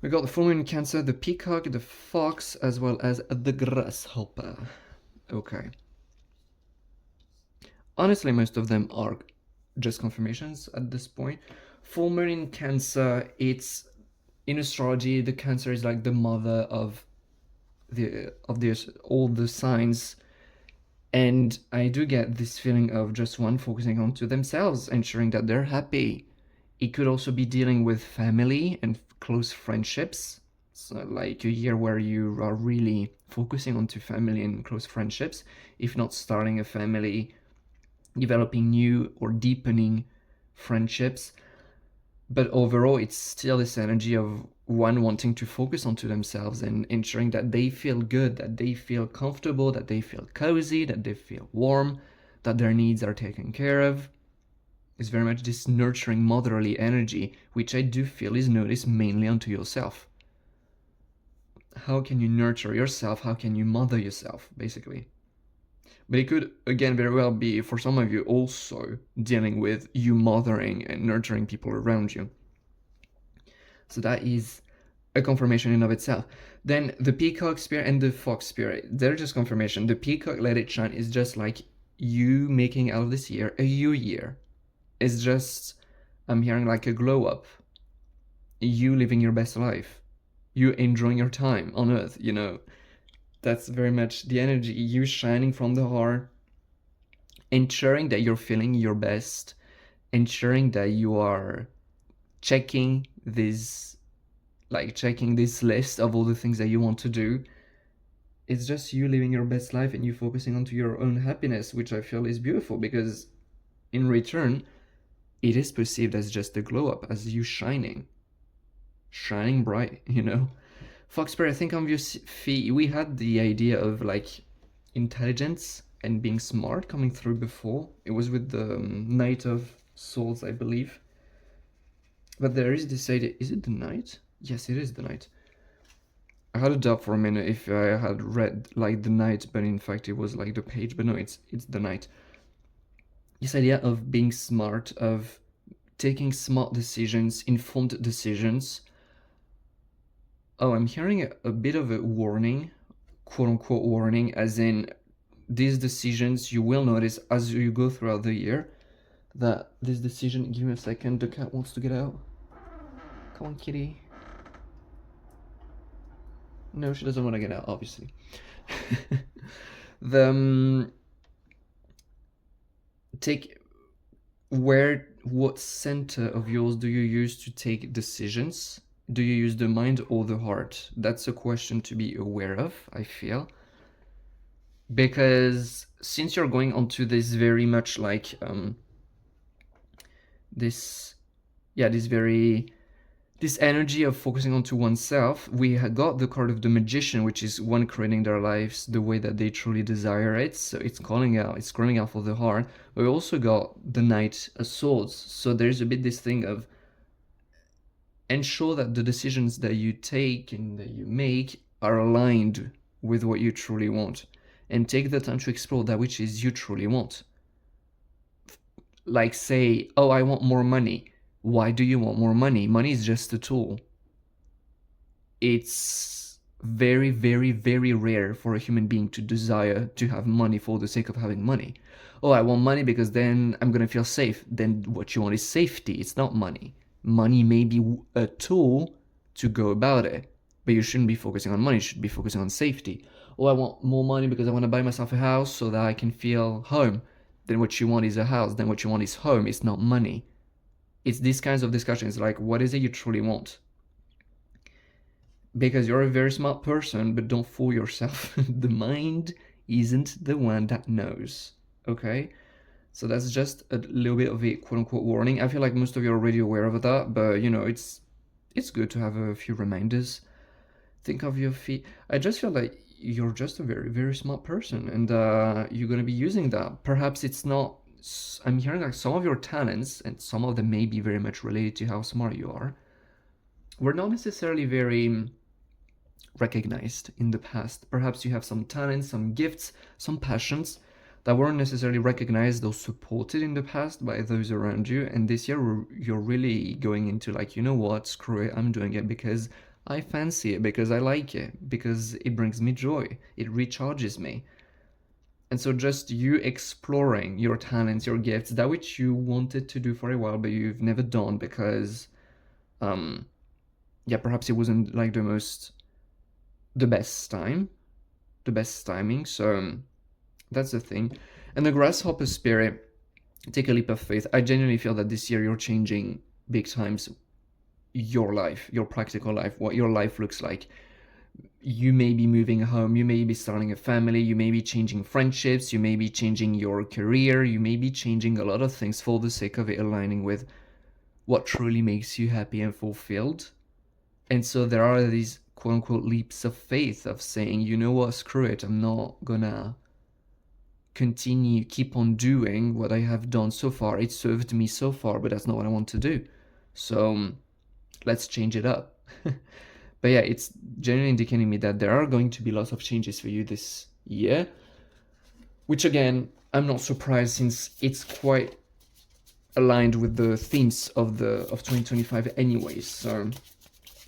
We got the full moon in Cancer, the peacock, the fox, as well as the grasshopper. Okay. Honestly, most of them are just confirmations at this point. Full moon in Cancer, it's in astrology, the Cancer is like the mother of all the signs, and I do get this feeling of just one focusing onto themselves, ensuring that they're happy. It could also be dealing with family and close friendships, so like a year where you are really focusing onto family and close friendships, if not starting a family, developing new or deepening friendships. But overall, it's still this energy of one wanting to focus onto themselves and ensuring that they feel good, that they feel comfortable, that they feel cozy, that they feel warm, that their needs are taken care of. It's very much this nurturing motherly energy, which I do feel is noticed mainly onto yourself. How can you nurture yourself? How can you mother yourself, basically? But it could, again, very well be, for some of you, also dealing with you mothering and nurturing people around you. So that is a confirmation in of itself. Then the peacock spirit and the fox spirit, they're just confirmation. The peacock let it shine is just like you making out of this year a you year. It's just, I'm hearing like a glow up. You living your best life. You enjoying your time on earth, you know. That's very much the energy, you shining from the heart, ensuring that you're feeling your best, ensuring that you are checking this list of all the things that you want to do. It's just you living your best life and you focusing onto your own happiness, which I feel is beautiful, because in return, it is perceived as just a glow up, as you shining bright, you know. Fox Spirit, I think on your feet, we had the idea of like intelligence and being smart coming through before. It was with the Knight of Swords, I believe. But there is this idea, is it the Knight? Yes, it is the Knight. I had a doubt for a minute if I had read like the Knight, but in fact it was like the page, but no, it's the Knight. This idea of being smart, of taking smart decisions, informed decisions. Oh, I'm hearing a bit of a warning, quote-unquote warning, as in these decisions you will notice as you go throughout the year, that this decision, give me a second, the cat wants to get out. Come on, kitty. No, she doesn't want to get out, obviously. What center of yours do you use to take decisions? Do you use the mind or the heart? That's a question to be aware of, I feel. Because since you're going onto this very much like this energy of focusing onto oneself, we got the card of the Magician, which is one creating their lives the way that they truly desire it. So it's calling out, it's screaming out for the heart. But we also got the Knight of Swords. So there's a bit this thing of ensure that the decisions that you take and that you make are aligned with what you truly want, and take the time to explore that which is you truly want. Like say, oh, I want more money. Why do you want more money? Money is just a tool. It's very, very, very rare for a human being to desire to have money for the sake of having money. Oh, I want money because then I'm gonna feel safe. Then what you want is safety, it's not money. Money may be a tool to go about it, but you shouldn't be focusing on money, you should be focusing on safety. Oh, I want more money because I want to buy myself a house so that I can feel home. Then what you want is a house, then what you want is home, it's not money. It's these kinds of discussions, like what is it you truly want? Because you're a very smart person, but don't fool yourself. The mind isn't the one that knows, okay? So that's just a little bit of a quote-unquote warning. I feel like most of you are already aware of that, but you know, it's good to have a few reminders. Think of your feet. I just feel like you're just a very, very smart person, and you're gonna be using that. Perhaps it's not, I'm hearing like some of your talents, and some of them may be very much related to how smart you are, were not necessarily very recognized in the past. Perhaps you have some talents, some gifts, some passions that weren't necessarily recognized or supported in the past by those around you. And this year, you're really going into like, you know what, screw it, I'm doing it because I fancy it, because I like it, because it brings me joy, it recharges me. And so just you exploring your talents, your gifts, that which you wanted to do for a while, but you've never done because, yeah, perhaps it wasn't like the best time, the best timing. So that's the thing. And the grasshopper spirit, take a leap of faith. I genuinely feel that this year you're changing big times your life, your practical life, what your life looks like. You may be moving home, you may be starting a family, you may be changing friendships, you may be changing your career, you may be changing a lot of things for the sake of it aligning with what truly makes you happy and fulfilled. And so there are these quote unquote leaps of faith of saying, you know what, screw it, I'm not gonna keep on doing what I have done so far. It served me so far, but that's not what I want to do. So let's change it up. But yeah, it's generally indicating me that there are going to be lots of changes for you this year, which again, I'm not surprised since it's quite aligned with the themes of 2025 anyways. So,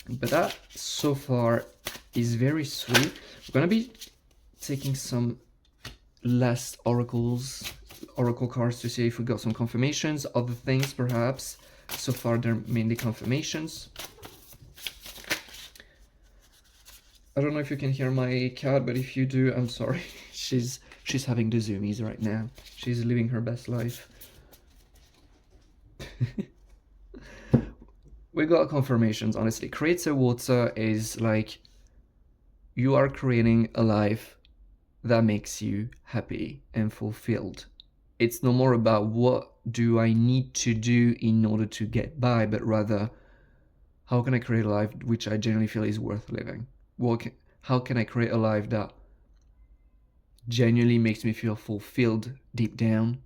but that so far is very sweet. We're gonna be taking some last oracle cards to see if we got some confirmations, other things perhaps. So far they're mainly confirmations. I don't know if you can hear my cat, but if you do, I'm sorry. She's having the zoomies right now. She's living her best life. We got confirmations, honestly. Creator Water is like, you are creating a life that makes you happy and fulfilled. It's no more about what do I need to do in order to get by, but rather, how can I create a life which I genuinely feel is worth living? How can I create a life that genuinely makes me feel fulfilled deep down,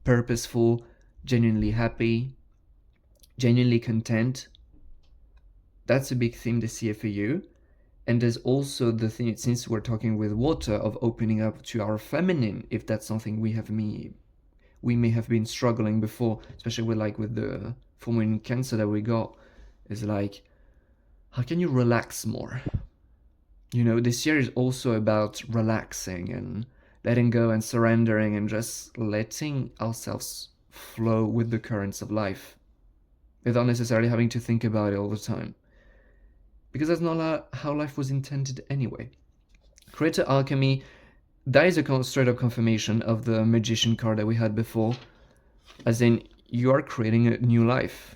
purposeful, genuinely happy, genuinely content? That's a big theme this year for you. And there's also the thing, since we're talking with water, of opening up to our feminine, if that's something we may have been struggling before, especially with the full moon in Cancer that we got, is like, how can you relax more? You know, this year is also about relaxing and letting go and surrendering and just letting ourselves flow with the currents of life without necessarily having to think about it all the time. Because that's not how life was intended anyway. Creator Alchemy, that is a straight up confirmation of the Magician card that we had before. As in, you are creating a new life.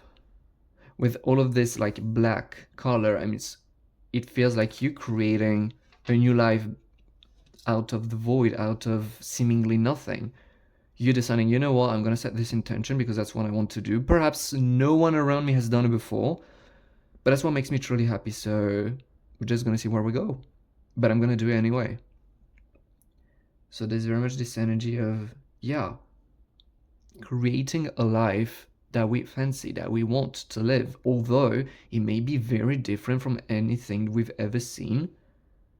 With all of this like black color, I mean, it feels like you creating a new life out of the void, out of seemingly nothing. You're deciding, you know what, I'm going to set this intention because that's what I want to do. Perhaps no one around me has done it before, but that's what makes me truly happy. So we're just going to see where we go. But I'm going to do it anyway. So there's very much this energy of, yeah, creating a life that we fancy, that we want to live, although it may be very different from anything we've ever seen,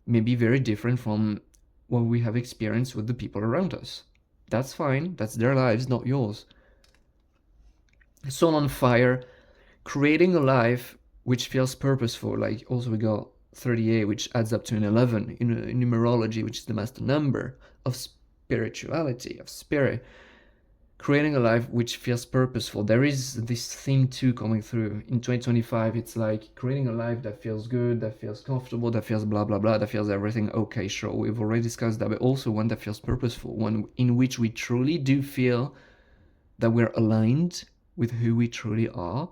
maybe very different from what we have experienced with the people around us. That's fine, that's their lives, not yours. Soul on Fire, creating a life which feels purposeful. Like, also we got 38, which adds up to an 11 in numerology, which is the master number of spirituality, of spirit. Creating a life which feels purposeful. There is this theme too coming through in 2025. It's like creating a life that feels good, that feels comfortable, that feels blah blah blah, that feels everything. Okay, sure, we've already discussed that, but also one that feels purposeful, one in which we truly do feel that we're aligned with who we truly are,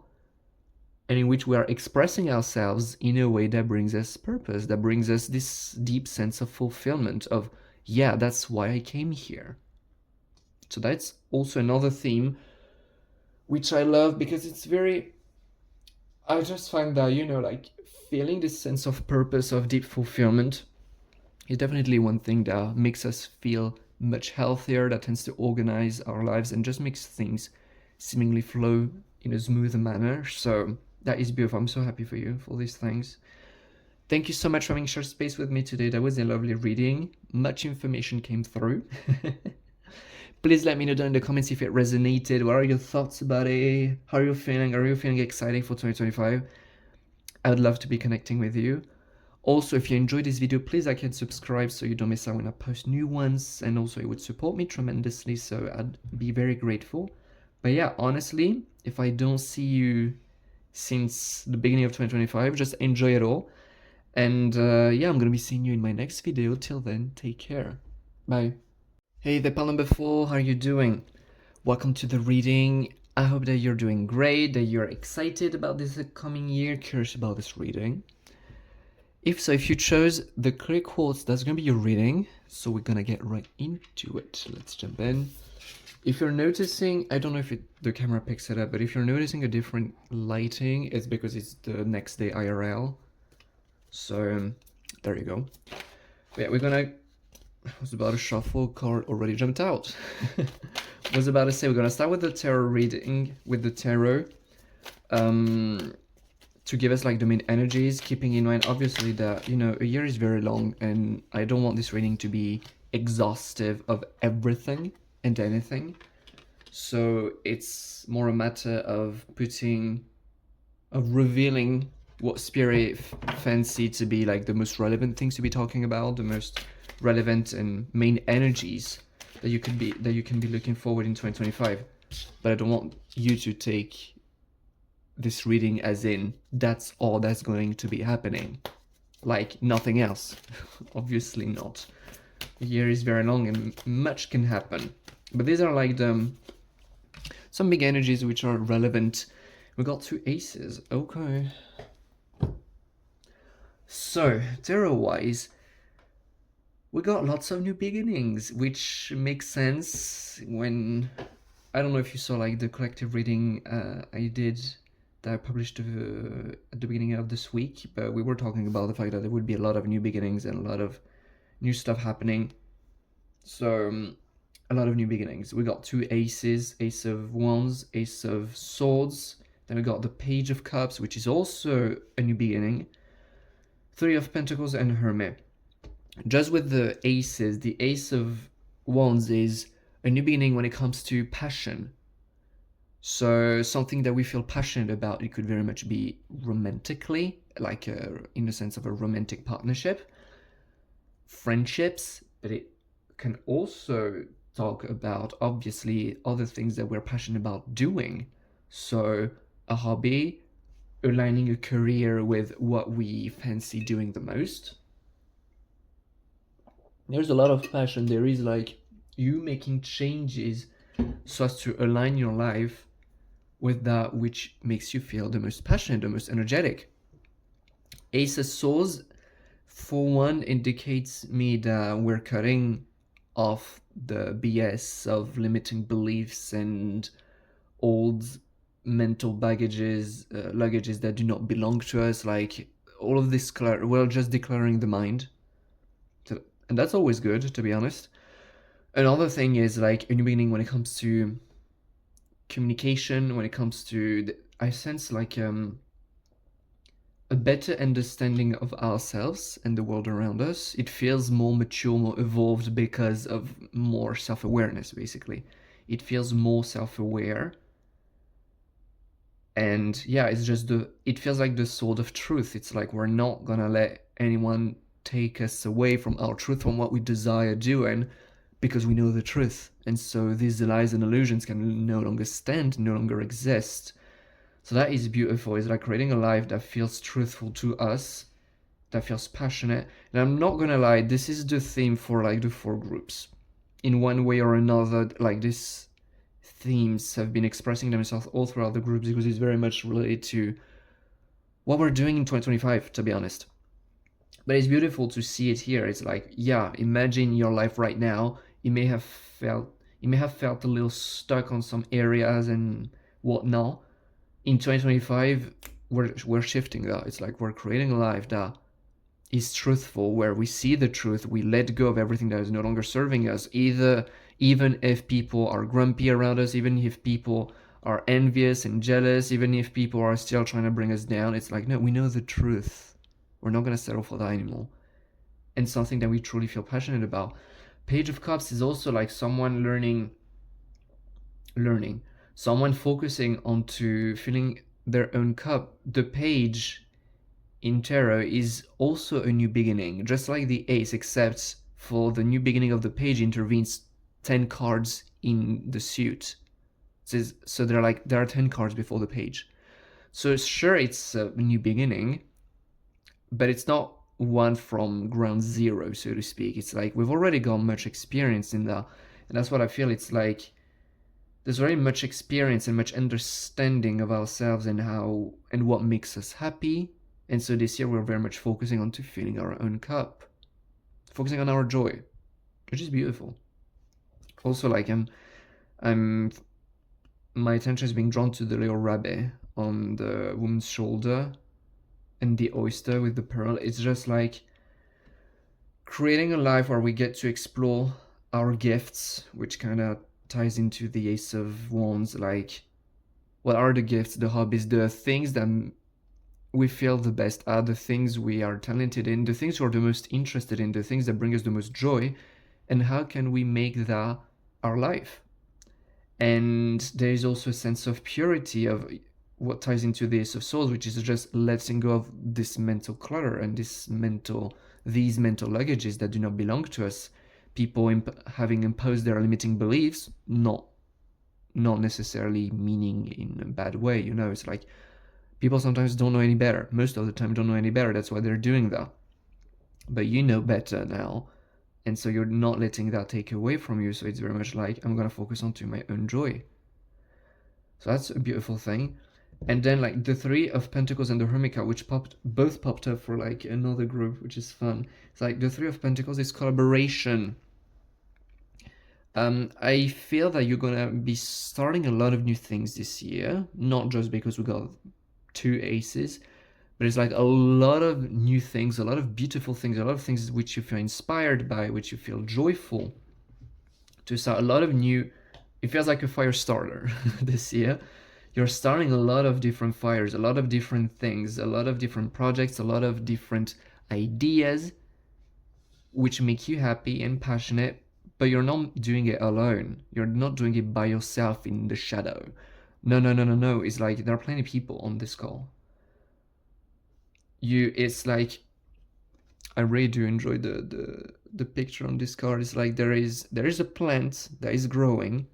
and in which we are expressing ourselves in a way that brings us purpose, that brings us this deep sense of fulfillment of, yeah, that's why I came here. So that's also another theme, which I love because it's very, I just find that, you know, like feeling this sense of purpose, of deep fulfillment is definitely one thing that makes us feel much healthier, that tends to organize our lives and just makes things seemingly flow in a smooth manner. So that is beautiful. I'm so happy for you for these things. Thank you so much for having shared space with me today. That was a lovely reading. Much information came through. Please let me know down in the comments if it resonated. What are your thoughts about it? How are you feeling? Are you feeling excited for 2025? I would love to be connecting with you. Also, if you enjoyed this video, please like and subscribe so you don't miss out when I post new ones. And also, it would support me tremendously, so I'd be very grateful. But yeah, honestly, if I don't see you since the beginning of 2025, just enjoy it all. And yeah, I'm gonna be seeing you in my next video. Till then, take care. Bye. Hey, the pal number 4, how are you doing? Welcome to the reading. I hope that you're doing great, that you're excited about this coming year, curious about this reading. If so, if you chose the clear quartz, that's gonna be your reading. So we're gonna get right into it. Let's jump in. If you're noticing, I don't know if the camera picks it up, but if you're noticing a different lighting, it's because it's the next day IRL. So there you go. Yeah, we're gonna. I was about to shuffle, card already jumped out. I was about to say we're gonna start with the tarot reading with the tarot. To give us like the main energies, keeping in mind obviously that, you know, a year is very long and I don't want this reading to be exhaustive of everything and anything. So it's more a matter of revealing what spirit fancy to be like the most relevant things to be talking about, the most relevant and main energies that you can be looking forward in 2025. But I don't want you to take this reading as in that's all that's going to be happening, like nothing else. Obviously not. The year is very long and much can happen, but these are like some big energies which are relevant. We got 2 aces. Okay, so tarot wise we got lots of new beginnings, which makes sense when, I don't know if you saw like the collective reading I did that I published at the beginning of this week, but we were talking about the fact that there would be a lot of new beginnings and a lot of new stuff happening. So a lot of new beginnings. We got 2 aces, Ace of Wands, Ace of Swords. Then we got the Page of Cups, which is also a new beginning. 3 of Pentacles and Hermit. Just with the aces, the Ace of Wands is a new beginning when it comes to passion. So something that we feel passionate about, it could very much be romantically, like in the sense of a romantic partnership, friendships, but it can also talk about obviously other things that we're passionate about doing. So a hobby, aligning a career with what we fancy doing the most. There's a lot of passion. There is like you making changes so as to align your life with that which makes you feel the most passionate, the most energetic. Ace of Swords, for one, indicates me that we're cutting off the BS of limiting beliefs and old mental baggages, luggages that do not belong to us. Like all of this, we're just declaring the mind. And that's always good, to be honest. Another thing is like a new beginning when it comes to communication, when it comes to I sense like a better understanding of ourselves and the world around us. It feels more mature, more evolved because of more self-awareness, basically. It feels more self-aware. And yeah, it's just it feels like the sword of truth. It's like we're not gonna let anyone take us away from our truth, from what we desire doing, because we know the truth. And so these lies and illusions can no longer stand, no longer exist. So that is beautiful. It's like creating a life that feels truthful to us, that feels passionate. And I'm not gonna lie, this is the theme for like the 4 groups. In one way or another, like these themes have been expressing themselves all throughout the groups because it's very much related to what we're doing in 2025, to be honest. But it's beautiful to see it here. It's like, yeah, imagine your life right now. You may have felt a little stuck on some areas and whatnot. In 2025, we're shifting that. It's like we're creating a life that is truthful, where we see the truth, we let go of everything that is no longer serving us, even if people are grumpy around us, even if people are envious and jealous, even if people are still trying to bring us down. It's like, no, we know the truth. We're not going to settle for that anymore. And something that we truly feel passionate about. Page of Cups is also like someone learning, someone focusing onto filling their own cup. The page in tarot is also a new beginning, just like the ace, except for the new beginning of the page intervenes 10 cards in the suit. So there are 10 cards before the page. So sure, it's a new beginning, but it's not one from ground zero, so to speak. It's like we've already got much experience in that, and that's what I feel. It's like there's very much experience and much understanding of ourselves and how and what makes us happy. And so this year we're very much focusing on to filling our own cup, focusing on our joy, which is beautiful. Also, like I'm my attention is being drawn to the little rabbit on the woman's shoulder and the oyster with the pearl. It's just like creating a life where we get to explore our gifts, which kind of ties into the Ace of Wands. Like, what are the gifts, the hobbies, the things that we feel the best at, the things we are talented in, the things we're the most interested in, the things that bring us the most joy, and how can we make that our life? And there is also a sense of purity of what ties into the Ace of Swords, which is just letting go of this mental clutter and these mental luggages that do not belong to us. People having imposed their limiting beliefs, not necessarily meaning in a bad way. It's like people sometimes don't know any better. Most of the time don't know any better. That's why they're doing that. But you know better now. And so you're not letting that take away from you. So it's very much like, I'm going to focus on to my own joy. So that's a beautiful thing. And then like the Three of Pentacles and the Hermit card, which both popped up for like another group, which is fun. It's like the Three of Pentacles is collaboration. I feel that you're going to be starting a lot of new things this year. Not just because we got 2 aces, but it's like a lot of new things, a lot of beautiful things, a lot of things which you feel inspired by, which you feel joyful to start. A lot of new, it feels like a fire starter this year. You're starting a lot of different fires, a lot of different things, a lot of different projects, a lot of different ideas which make you happy and passionate, but you're not doing it alone. You're not doing it by yourself in the shadow. No. It's like there are plenty of people on this call. It's like, I really do enjoy the picture on this card. It's like there is a plant that is growing.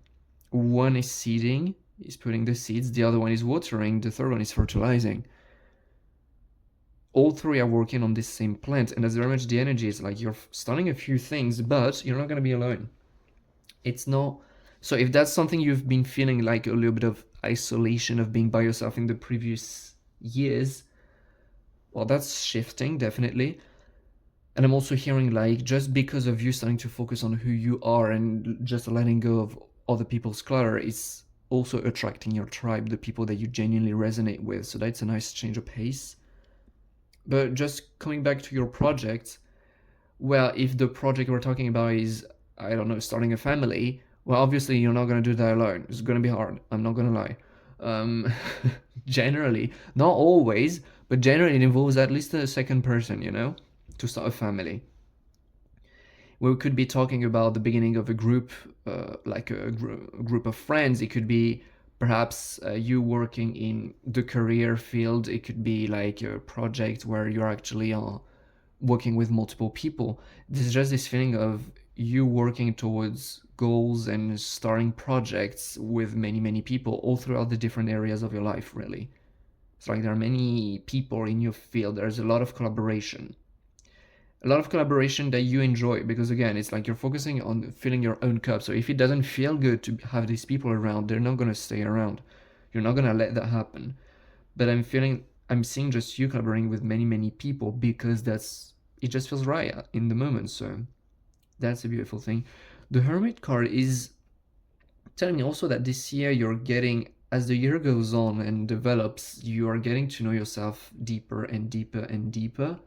One is seeding, is putting the seeds. The other one is watering. The third one is fertilizing. All 3 are working on this same plant, and that's very much the energy. It's like you're starting a few things, but you're not going to be alone. It's not. So if that's something you've been feeling like a little bit of isolation of being by yourself in the previous years, well, that's shifting, definitely. And I'm also hearing like, just because of you starting to focus on who you are and just letting go of other people's clutter, it's also attracting your tribe, the people that you genuinely resonate with. So that's a nice change of pace. But just coming back to your project, well, if the project we're talking about is, I don't know, starting a family, well, obviously you're not going to do that alone. It's going to be hard. I'm not going to lie. Generally, not always, but generally it involves at least a second person, to start a family. We could be talking about the beginning of a group, like a group of friends. It could be perhaps you working in the career field. It could be like a project where you're actually working with multiple people. This is just this feeling of you working towards goals and starting projects with many people all throughout the different areas of your life, really. It's like there are many people in your field. There's a lot of collaboration. A lot of collaboration that you enjoy, because again, it's like you're focusing on filling your own cup. So if it doesn't feel good to have these people around, they're not going to stay around. You're not going to let that happen. But I'm seeing just you collaborating with many people because it just feels right in the moment. So that's a beautiful thing. The Hermit card is telling me also that this year you're getting, as the year goes on and develops, you are getting to know yourself deeper and deeper and deeper.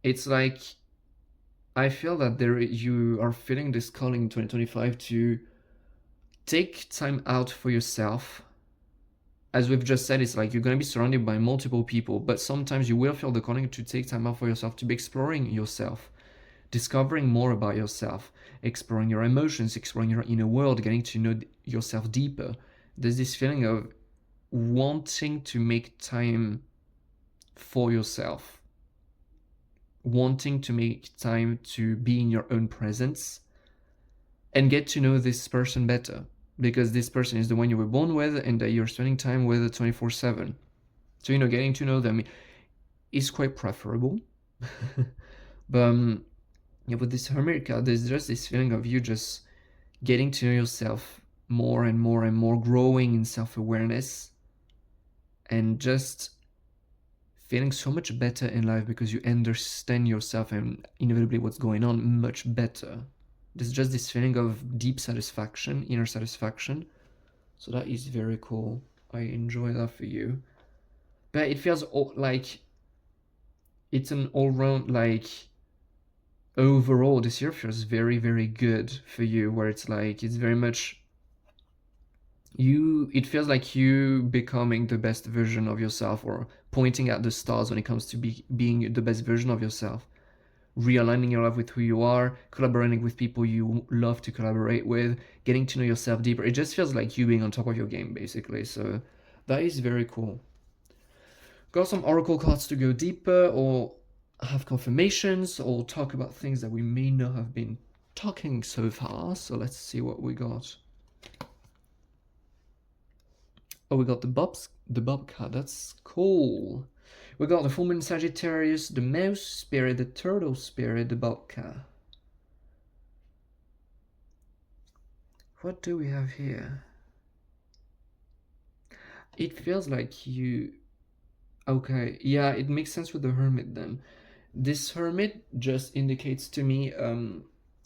It's like, I feel that you are feeling this calling in 2025 to take time out for yourself, as we've just said, it's like you're going to be surrounded by multiple people, but sometimes you will feel the calling to take time out for yourself, to be exploring yourself, discovering more about yourself, exploring your emotions, exploring your inner world, getting to know yourself deeper. There's this feeling of wanting to make time for yourself, wanting to make time to be in your own presence and get to know this person better, because this person is the one you were born with and that you're spending time with 24/7. So, you know, getting to know them is quite preferable. But yeah, with this hermit card, there's just this feeling of you just getting to know yourself more and more and more, growing in self-awareness, and just feeling so much better in life because you understand yourself and inevitably what's going on much better. There's just this feeling of deep satisfaction, inner satisfaction. So that is very cool. I enjoy that for you. But it feels like it's an all-round, like, overall this year feels very, very good for you, where it's like it's very much you, it feels like you becoming the best version of yourself, or pointing at the stars when it comes to being the best version of yourself, realigning your life with who you are, collaborating with people you love to collaborate with, getting to know yourself deeper. It just feels like you being on top of your game, basically. So that is very cool. Got some oracle cards to go deeper, or have confirmations, or talk about things that we may not have been talking so far. So let's see what we got. Oh, we got the Bob card. That's cool. We got the full moon Sagittarius, the mouse spirit, the turtle spirit, the Bobcat. What do we have here? It feels like you... Okay, yeah, it makes sense with the hermit then. This hermit just indicates to me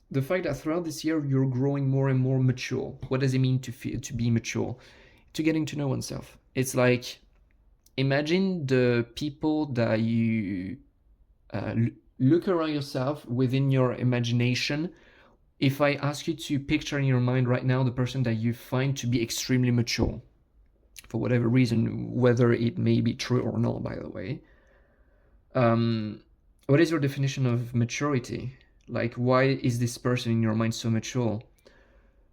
the fact that throughout this year you're growing more and more mature. What does it mean to be mature? To getting to know oneself. It's like, imagine the people that you look around yourself within your imagination. If I ask you to picture in your mind right now the person that you find to be extremely mature, for whatever reason, whether it may be true or not, by the way, what is your definition of maturity? Like, why is this person in your mind so mature?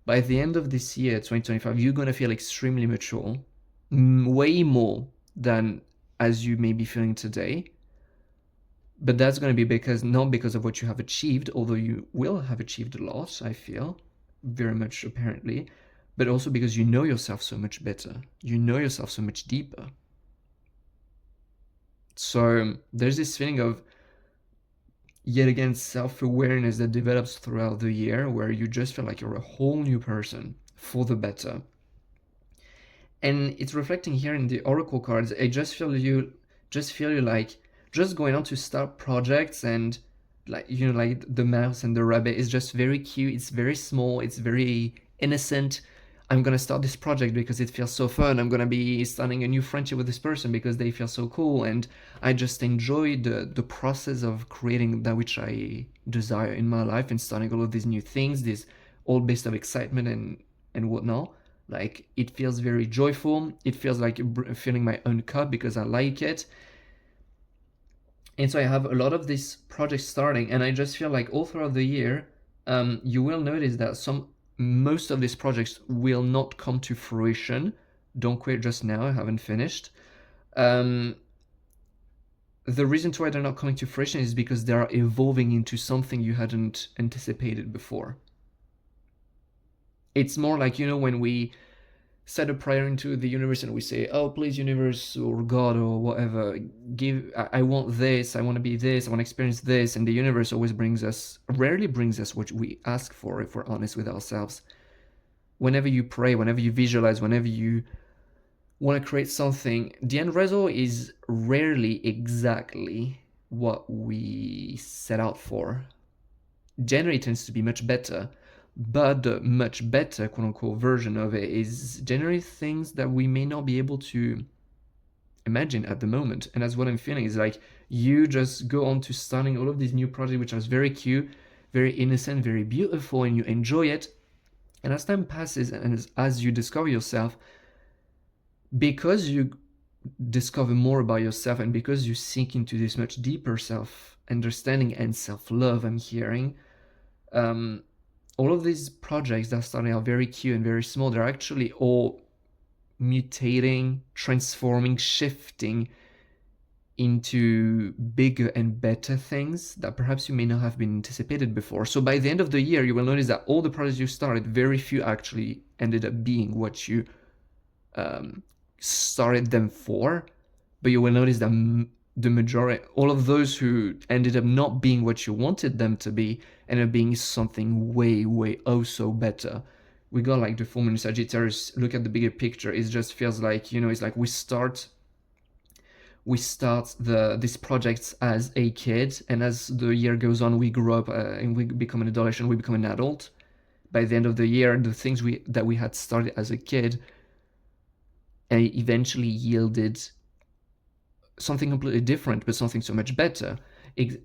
By the end of this year, 2025, you're gonna feel extremely mature, way more than as you may be feeling today. But that's gonna be not because of what you have achieved, although you will have achieved a lot, I feel, very much apparently, but also because you know yourself so much better. You know yourself so much deeper. So there's this feeling of, yet again, self-awareness that develops throughout the year, where you just feel like you're a whole new person for the better. And it's reflecting here in the oracle cards. I just feel you like just going on to start projects, and like, you know, like the mouse and the rabbit is just very cute. It's very small. It's very innocent. I'm gonna start this project because it feels so fun. I'm gonna be starting a new friendship with this person because they feel so cool, and I just enjoy the process of creating that which I desire in my life, and starting all of these new things, this all based of excitement and whatnot. Like, it feels very joyful. It feels like filling my own cup because I like it. And so I have a lot of these projects starting, and I just feel like all throughout the year, you will notice that most of these projects will not come to fruition. Don't quit just now, I haven't finished. The reason why they're not coming to fruition is because they are evolving into something you hadn't anticipated before. It's more like, you know, when we set a prayer into the universe and we say, oh, please, universe or God or whatever, I want this, I want to be this, I want to experience this. And the universe always rarely brings us what we ask for, if we're honest with ourselves. Whenever you pray, whenever you visualize, whenever you want to create something, the end result is rarely exactly what we set out for. Generally, it tends to be much better. But the much better, quote-unquote, version of it is generally things that we may not be able to imagine at the moment. And that's what I'm feeling, is like you just go on to starting all of these new projects, which are very cute, very innocent, very beautiful, and you enjoy it. And as time passes and as you discover yourself, because you discover more about yourself and because you sink into this much deeper self-understanding and self-love, I'm hearing, all of these projects that started out very cute and very small, they're actually all mutating, transforming, shifting into bigger and better things that perhaps you may not have been anticipated before. So by the end of the year, you will notice that all the projects you started, very few actually ended up being what you started them for. But you will notice that the majority, all of those who ended up not being what you wanted them to be, ended up being something way, way oh so better. We got like the full moon Sagittarius. Look at the bigger picture. It just feels like, you know, it's like we start these projects as a kid, and as the year goes on, we grow up and we become an adolescent, we become an adult. By the end of the year, the things that we had started as a kid eventually yielded something completely different, but something so much better.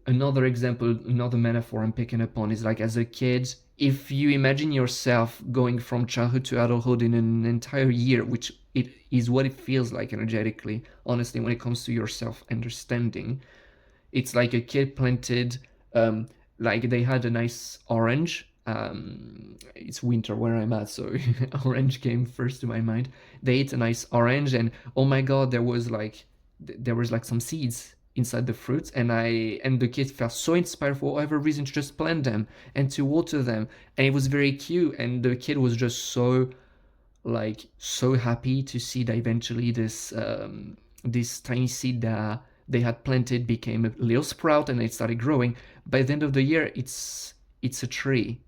Another example, another metaphor I'm picking up on is like, as a kid, if you imagine yourself going from childhood to adulthood in an entire year, which it is what it feels like energetically, honestly, when it comes to your self-understanding, it's like a kid planted, like they had a nice orange. It's winter where I'm at, so orange came first to my mind. They ate a nice orange, and oh my god, there was like some seeds inside the fruits, and the kid felt so inspired for whatever reason to just plant them and to water them, and it was very cute, and the kid was just so happy to see that eventually this tiny seed that they had planted became a little sprout, and it started growing. By the end of the year, it's a tree.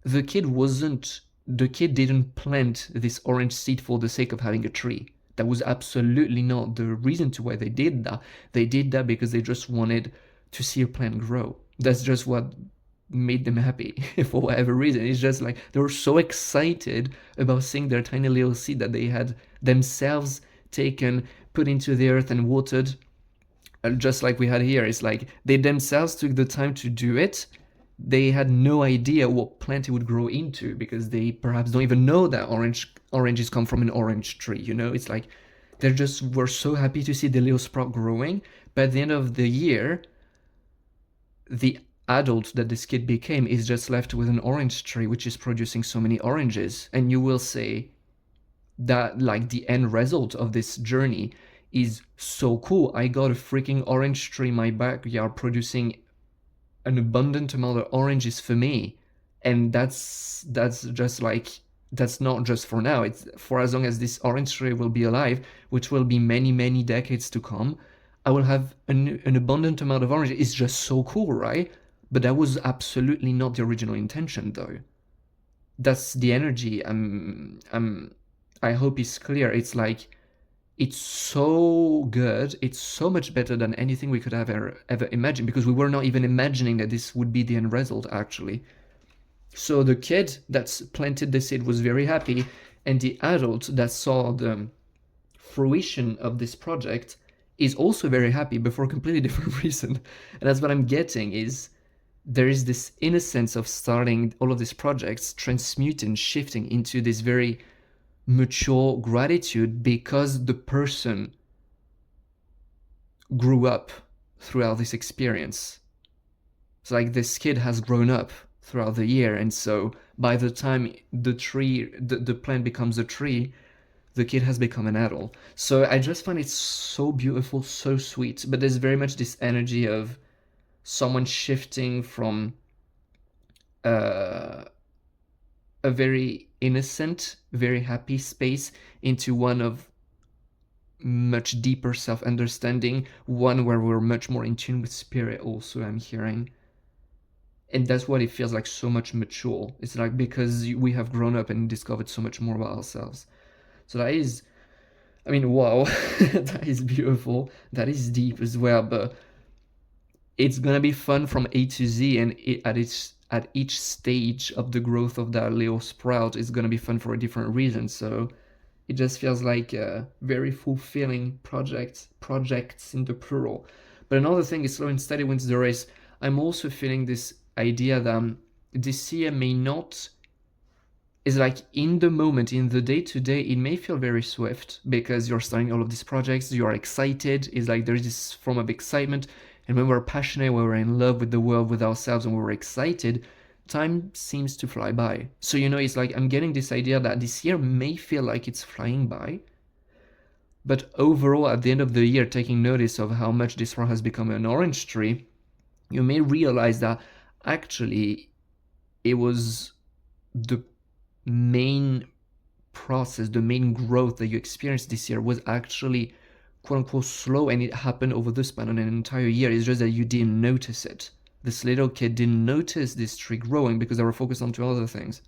The kid didn't plant this orange seed for the sake of having a tree. That was absolutely not the reason to why they did that. They did that because they just wanted to see a plant grow. That's just what made them happy for whatever reason. It's just like they were so excited about seeing their tiny little seed that they had themselves taken, put into the earth and watered, just like we had here. It's like they themselves took the time to do it. They had no idea what plant it would grow into, because they perhaps don't even know that oranges come from an orange tree, you know? It's like they just were so happy to see the little sprout growing. But at the end of the year, the adult that this kid became is just left with an orange tree which is producing so many oranges. And you will say that like the end result of this journey is so cool. I got a freaking orange tree in my backyard producing an abundant amount of oranges for me, and that's just like, that's not just for now, it's for as long as this orange tree will be alive, which will be many decades to come. I will have an abundant amount of orange. It's just so cool, right? But that was absolutely not the original intention, though. That's the energy. I hope it's clear. It's like, it's so good. It's so much better than anything we could have ever imagined, because we were not even imagining that this would be the end result, actually. So the kid that's planted the seed was very happy, and the adult that saw the fruition of this project is also very happy, but for a completely different reason. And that's what I'm getting, is there is this innocence of starting all of these projects, transmuting, shifting into this very mature gratitude, because the person grew up throughout this experience. It's like this kid has grown up throughout the year, and so by the time the plant becomes a tree, the kid has become an adult. So I just find it so beautiful, so sweet. But there's very much this energy of someone shifting from a very innocent, very happy space into one of much deeper self-understanding, one where we're much more in tune with spirit also, I'm hearing. And that's what it feels like, so much mature. It's like because we have grown up and discovered so much more about ourselves. So that is, I mean, wow, that is beautiful. That is deep as well, but it's gonna be fun from A to Z, and at each stage of the growth of that little sprout is gonna be fun for a different reason. So it just feels like a very fulfilling projects in the plural. But another thing is, slow and steady wins the race. I'm also feeling this idea that this year may not, It's like in the moment, in the day to day, it may feel very swift because you're starting all of these projects, you are excited. It's like there's this form of excitement. And when we're passionate, when we're in love with the world, with ourselves, and we're excited, time seems to fly by. So, it's like I'm getting this idea that this year may feel like it's flying by. But overall, at the end of the year, taking notice of how much this one has become an orange tree, you may realize that actually it was the main process, the main growth that you experienced this year was actually quote unquote slow, and it happened over the span of an entire year. It's just that you didn't notice it. This little kid didn't notice this tree growing because they were focused on two other things.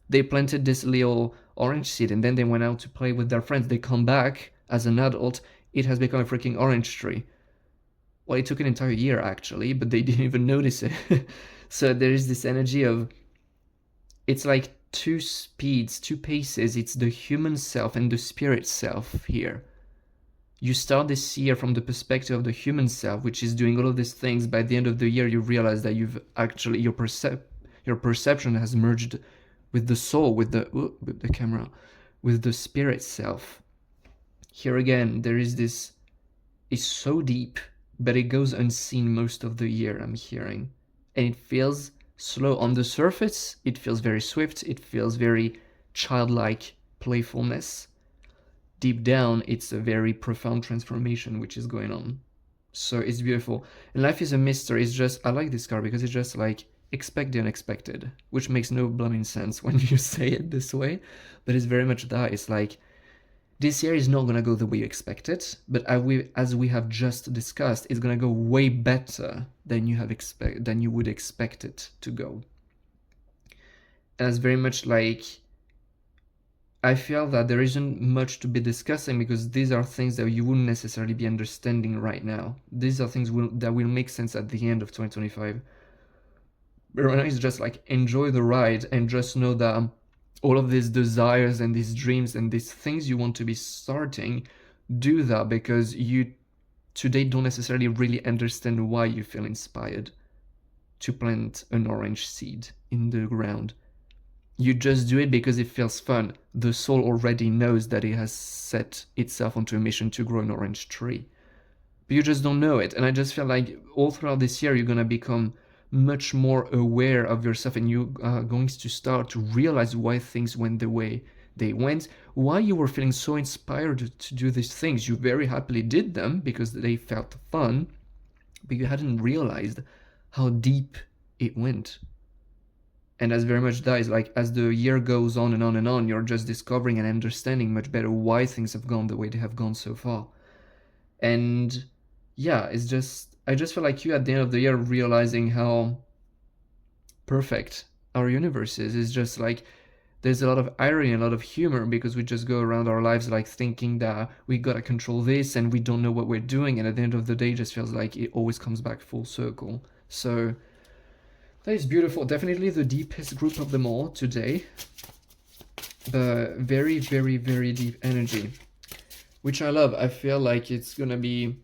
They planted this little orange seed and then they went out to play with their friends. They come back as an adult, it has become a freaking orange tree. Well, it took an entire year actually, but they didn't even notice it. So there is this energy of, it's like two speeds, two paces. It's the human self and the spirit self here. You start this year from the perspective of the human self, which is doing all of these things. By the end of the year, you realize that you've actually, your perception has merged with the soul, with the camera, with the spirit self. Here again, there is this, it's so deep, but it goes unseen most of the year, I'm hearing. And it feels slow on the surface, it feels very swift, it feels very childlike playfulness. Deep down, it's a very profound transformation which is going on. So it's beautiful. And life is a mystery. It's just, I like this card because it's just like, expect the unexpected, which makes no blooming sense when you say it this way, but it's very much that. It's like, this year is not going to go the way you expect it, but as we have just discussed, it's going to go way better than you would expect it to go. And it's very much like, I feel that there isn't much to be discussing because these are things that you wouldn't necessarily be understanding right now. These are things that will make sense at the end of 2025. But right now it's just like, enjoy the ride and just know that all of these desires and these dreams and these things you want to be starting, do that because you today don't necessarily really understand why you feel inspired to plant an orange seed in the ground. You just do it because it feels fun. The soul already knows that it has set itself onto a mission to grow an orange tree. But you just don't know it. And I just feel like all throughout this year, you're going to become much more aware of yourself, and you are going to start to realize why things went the way they went, why you were feeling so inspired to do these things. You very happily did them because they felt fun, but you hadn't realized how deep it went. And that's very much that. Is like, as the year goes on and on and on, you're just discovering and understanding much better why things have gone the way they have gone so far. And yeah, it's just, I just feel like you at the end of the year realizing how perfect our universe is. It's just like, there's a lot of irony, a lot of humor, because we just go around our lives like thinking that we gotta control this and we don't know what we're doing, and at the end of the day it just feels like it always comes back full circle. So that is beautiful. Definitely the deepest group of them all today. But very, very, very deep energy, which I love. I feel like it's gonna be,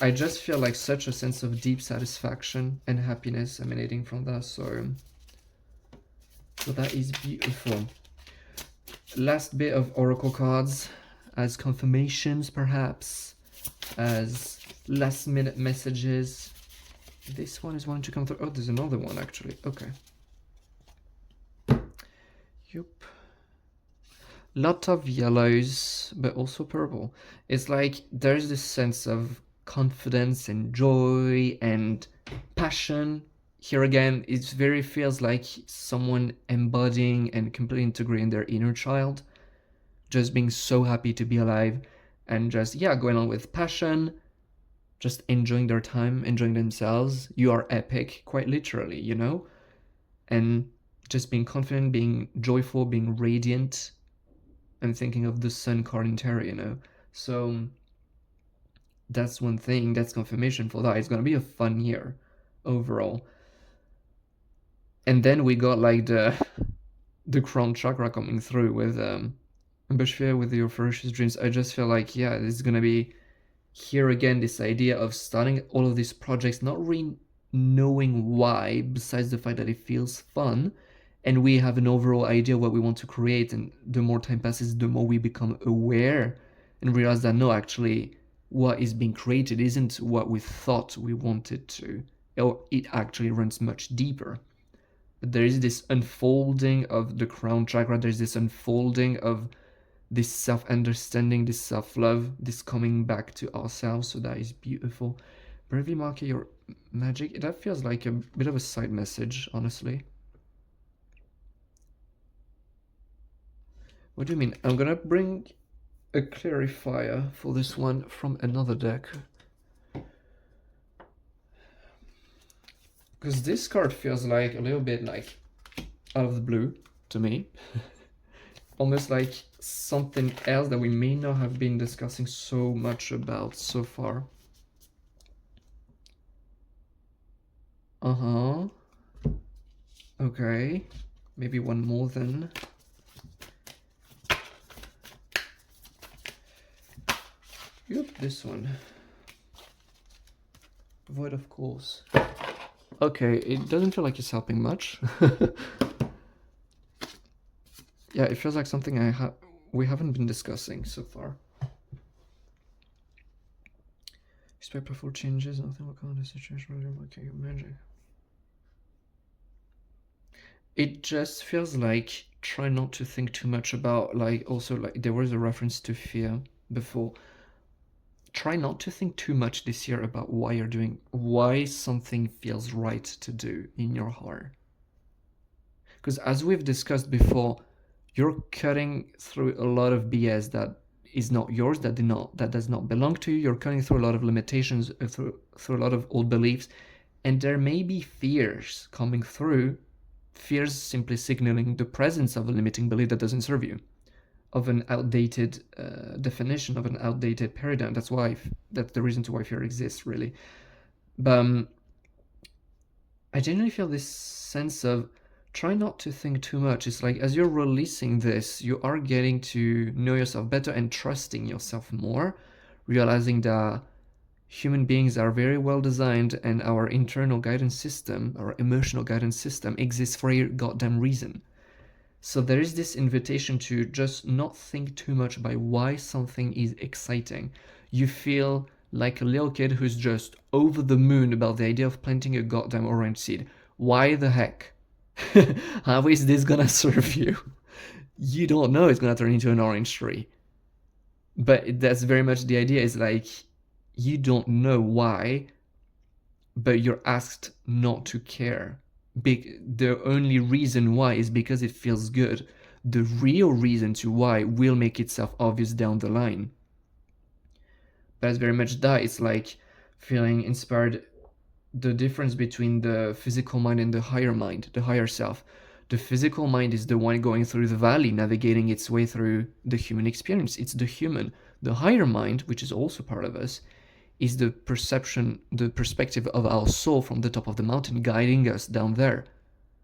I just feel like such a sense of deep satisfaction and happiness emanating from that. So that is beautiful. Last bit of oracle cards as confirmations, perhaps, as last minute messages. This one is wanting to come through. Oh, there's another one actually. Okay. Yup. Lot of yellows, but also purple. It's like there's this sense of confidence and joy and passion. Here again, it very feels like someone embodying and completely integrating their inner child, just being so happy to be alive and just, yeah, going on with passion, just enjoying their time, enjoying themselves. You are epic, quite literally, you know? And just being confident, being joyful, being radiant. I'm thinking of the sun card in tarot, you know? So that's one thing, that's confirmation for that. It's gonna be a fun year overall. And then we got like the crown chakra coming through with Bushfire with your ferocious dreams. I just feel like, yeah, this is gonna be here again, this idea of starting all of these projects, not really knowing why, besides the fact that it feels fun, and we have an overall idea of what we want to create, and the more time passes, the more we become aware and realize that no, actually what is being created isn't what we thought we wanted to, or it actually runs much deeper. But there is this unfolding of the crown chakra, there's this unfolding of this self-understanding, this self-love, this coming back to ourselves. So that is beautiful. Bravely market your magic. That feels like a bit of a side message, honestly. What do you mean? I'm gonna bring a clarifier for this one from another deck. Because this card feels like a little bit like out of the blue to me. Almost like something else that we may not have been discussing so much about so far. Uh-huh. Okay. Maybe one more then. Yep, this one. Void of course. Okay, it doesn't feel like it's helping much. Yeah, it feels like something we haven't been discussing so far. Expect powerful changes, nothing will come in this situation. Okay, your magic. It just feels like try not to think too much about, like, also like there was a reference to fear before. Try not to think too much this year about why something feels right to do in your heart. Because as we've discussed before, you're cutting through a lot of BS that is not yours, that does not belong to you. You're cutting through a lot of limitations, through a lot of old beliefs, and there may be fears coming through. Fears simply signaling the presence of a limiting belief that doesn't serve you, of an outdated definition, of an outdated paradigm. That's the reason to why fear exists, really. But I genuinely feel this sense of try not to think too much. It's like as you're releasing this, you are getting to know yourself better and trusting yourself more, realizing that human beings are very well designed and our internal guidance system, our emotional guidance system, exists for a goddamn reason. So there is this invitation to just not think too much about why something is exciting. You feel like a little kid who's just over the moon about the idea of planting a goddamn orange seed. Why the heck? How is this gonna serve you? You don't know it's gonna turn into an orange tree. But that's very much the idea, is like, you don't know why, but you're asked not to care. The only reason why is because it feels good. The real reason to why will make itself obvious down the line. But it's very much that. It's like feeling inspired. The difference between the physical mind and the higher mind, the higher self. The physical mind is the one going through the valley, navigating its way through the human experience. It's the human. The higher mind, which is also part of us, is the perspective of our soul from the top of the mountain, guiding us down there.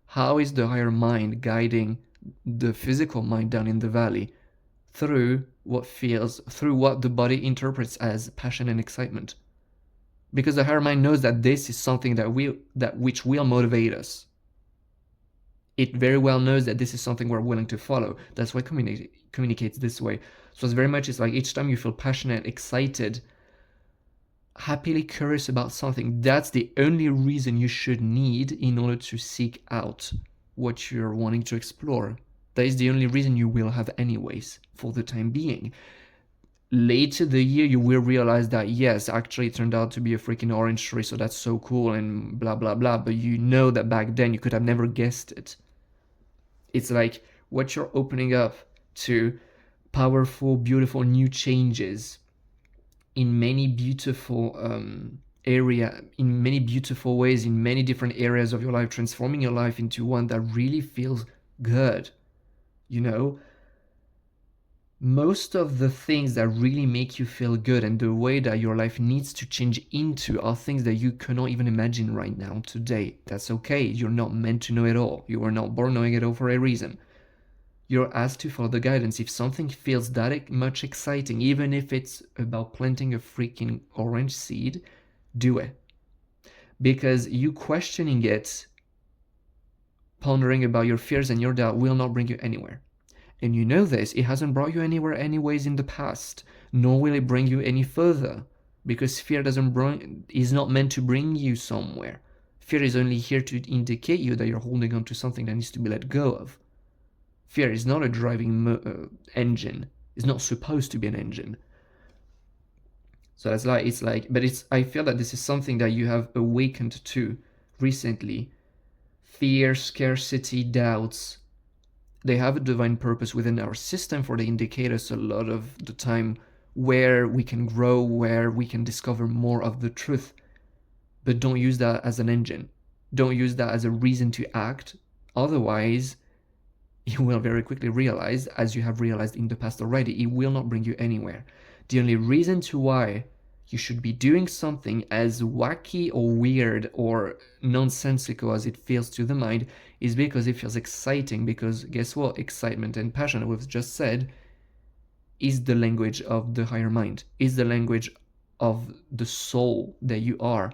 How is the higher mind guiding the physical mind down in the valley? Through what the body interprets as passion and excitement. Because the higher mind knows that this is something which will motivate us. It very well knows that this is something we're willing to follow. That's why it communicates this way. So it's like each time you feel passionate, excited, happily curious about something, that's the only reason you should need in order to seek out what you're wanting to explore. That is the only reason you will have anyways, for the time being. Later the year you will realize that yes, actually it turned out to be a freaking orange tree, so that's so cool and blah blah blah, but you know that back then you could have never guessed it. It's like what you're opening up to powerful, beautiful new changes in many beautiful in many beautiful ways, in many different areas of your life, transforming your life into one that really feels good. Most of the things that really make you feel good and the way that your life needs to change into are things that you cannot even imagine right now, today. That's okay. You're not meant to know it all. You were not born knowing it all for a reason. You're asked to follow the guidance. If something feels that much exciting, even if it's about planting a freaking orange seed, do it. Because you questioning it pondering about your fears and your doubt will not bring you anywhere. And you know this, it hasn't brought you anywhere anyways in the past, nor will it bring you any further, because fear is not meant to bring you somewhere. Fear is only here to indicate you that you're holding on to something that needs to be let go of. Fear is not a driving engine. It's not supposed to be an engine. So that's like, I feel that this is something that you have awakened to recently. Fear, scarcity, doubts, they have a divine purpose within our system, for they indicate us a lot of the time where we can grow, where we can discover more of the truth. But don't use that as an engine. Don't use that as a reason to act. Otherwise, you will very quickly realize, as you have realized in the past already, it will not bring you anywhere. The only reason to why you should be doing something as wacky or weird or nonsensical as it feels to the mind is because it feels exciting, because guess what? Excitement and passion, we've just said, is the language of the higher mind, is the language of the soul that you are,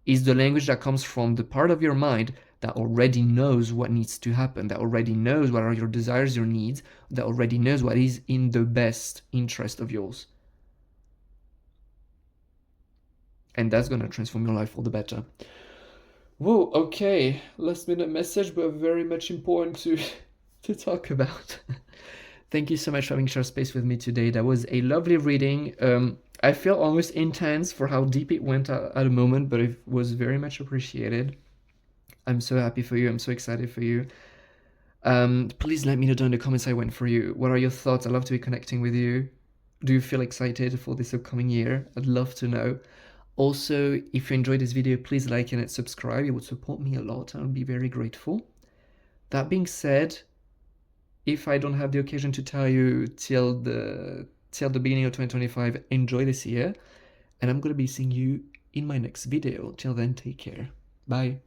is the language that comes from the part of your mind that already knows what needs to happen, that already knows what are your desires, your needs, that already knows what is in the best interest of yours. And that's gonna transform your life for the better. Whoa, okay, last minute message, but very much important to talk about. Thank you so much for having shared space with me today. That was a lovely reading. I feel almost intense for how deep it went at a moment, but it was very much appreciated. I'm so happy for you. I'm so excited for you. Please let me know down in the comments how it went for you. What are your thoughts? I'd love to be connecting with you. Do you feel excited for this upcoming year? I'd love to know. Also, if you enjoyed this video, please like and subscribe. It would support me a lot. I would be very grateful. That being said, if I don't have the occasion to tell you till the beginning of 2025, enjoy this year. And I'm going to be seeing you in my next video. Till then, take care. Bye.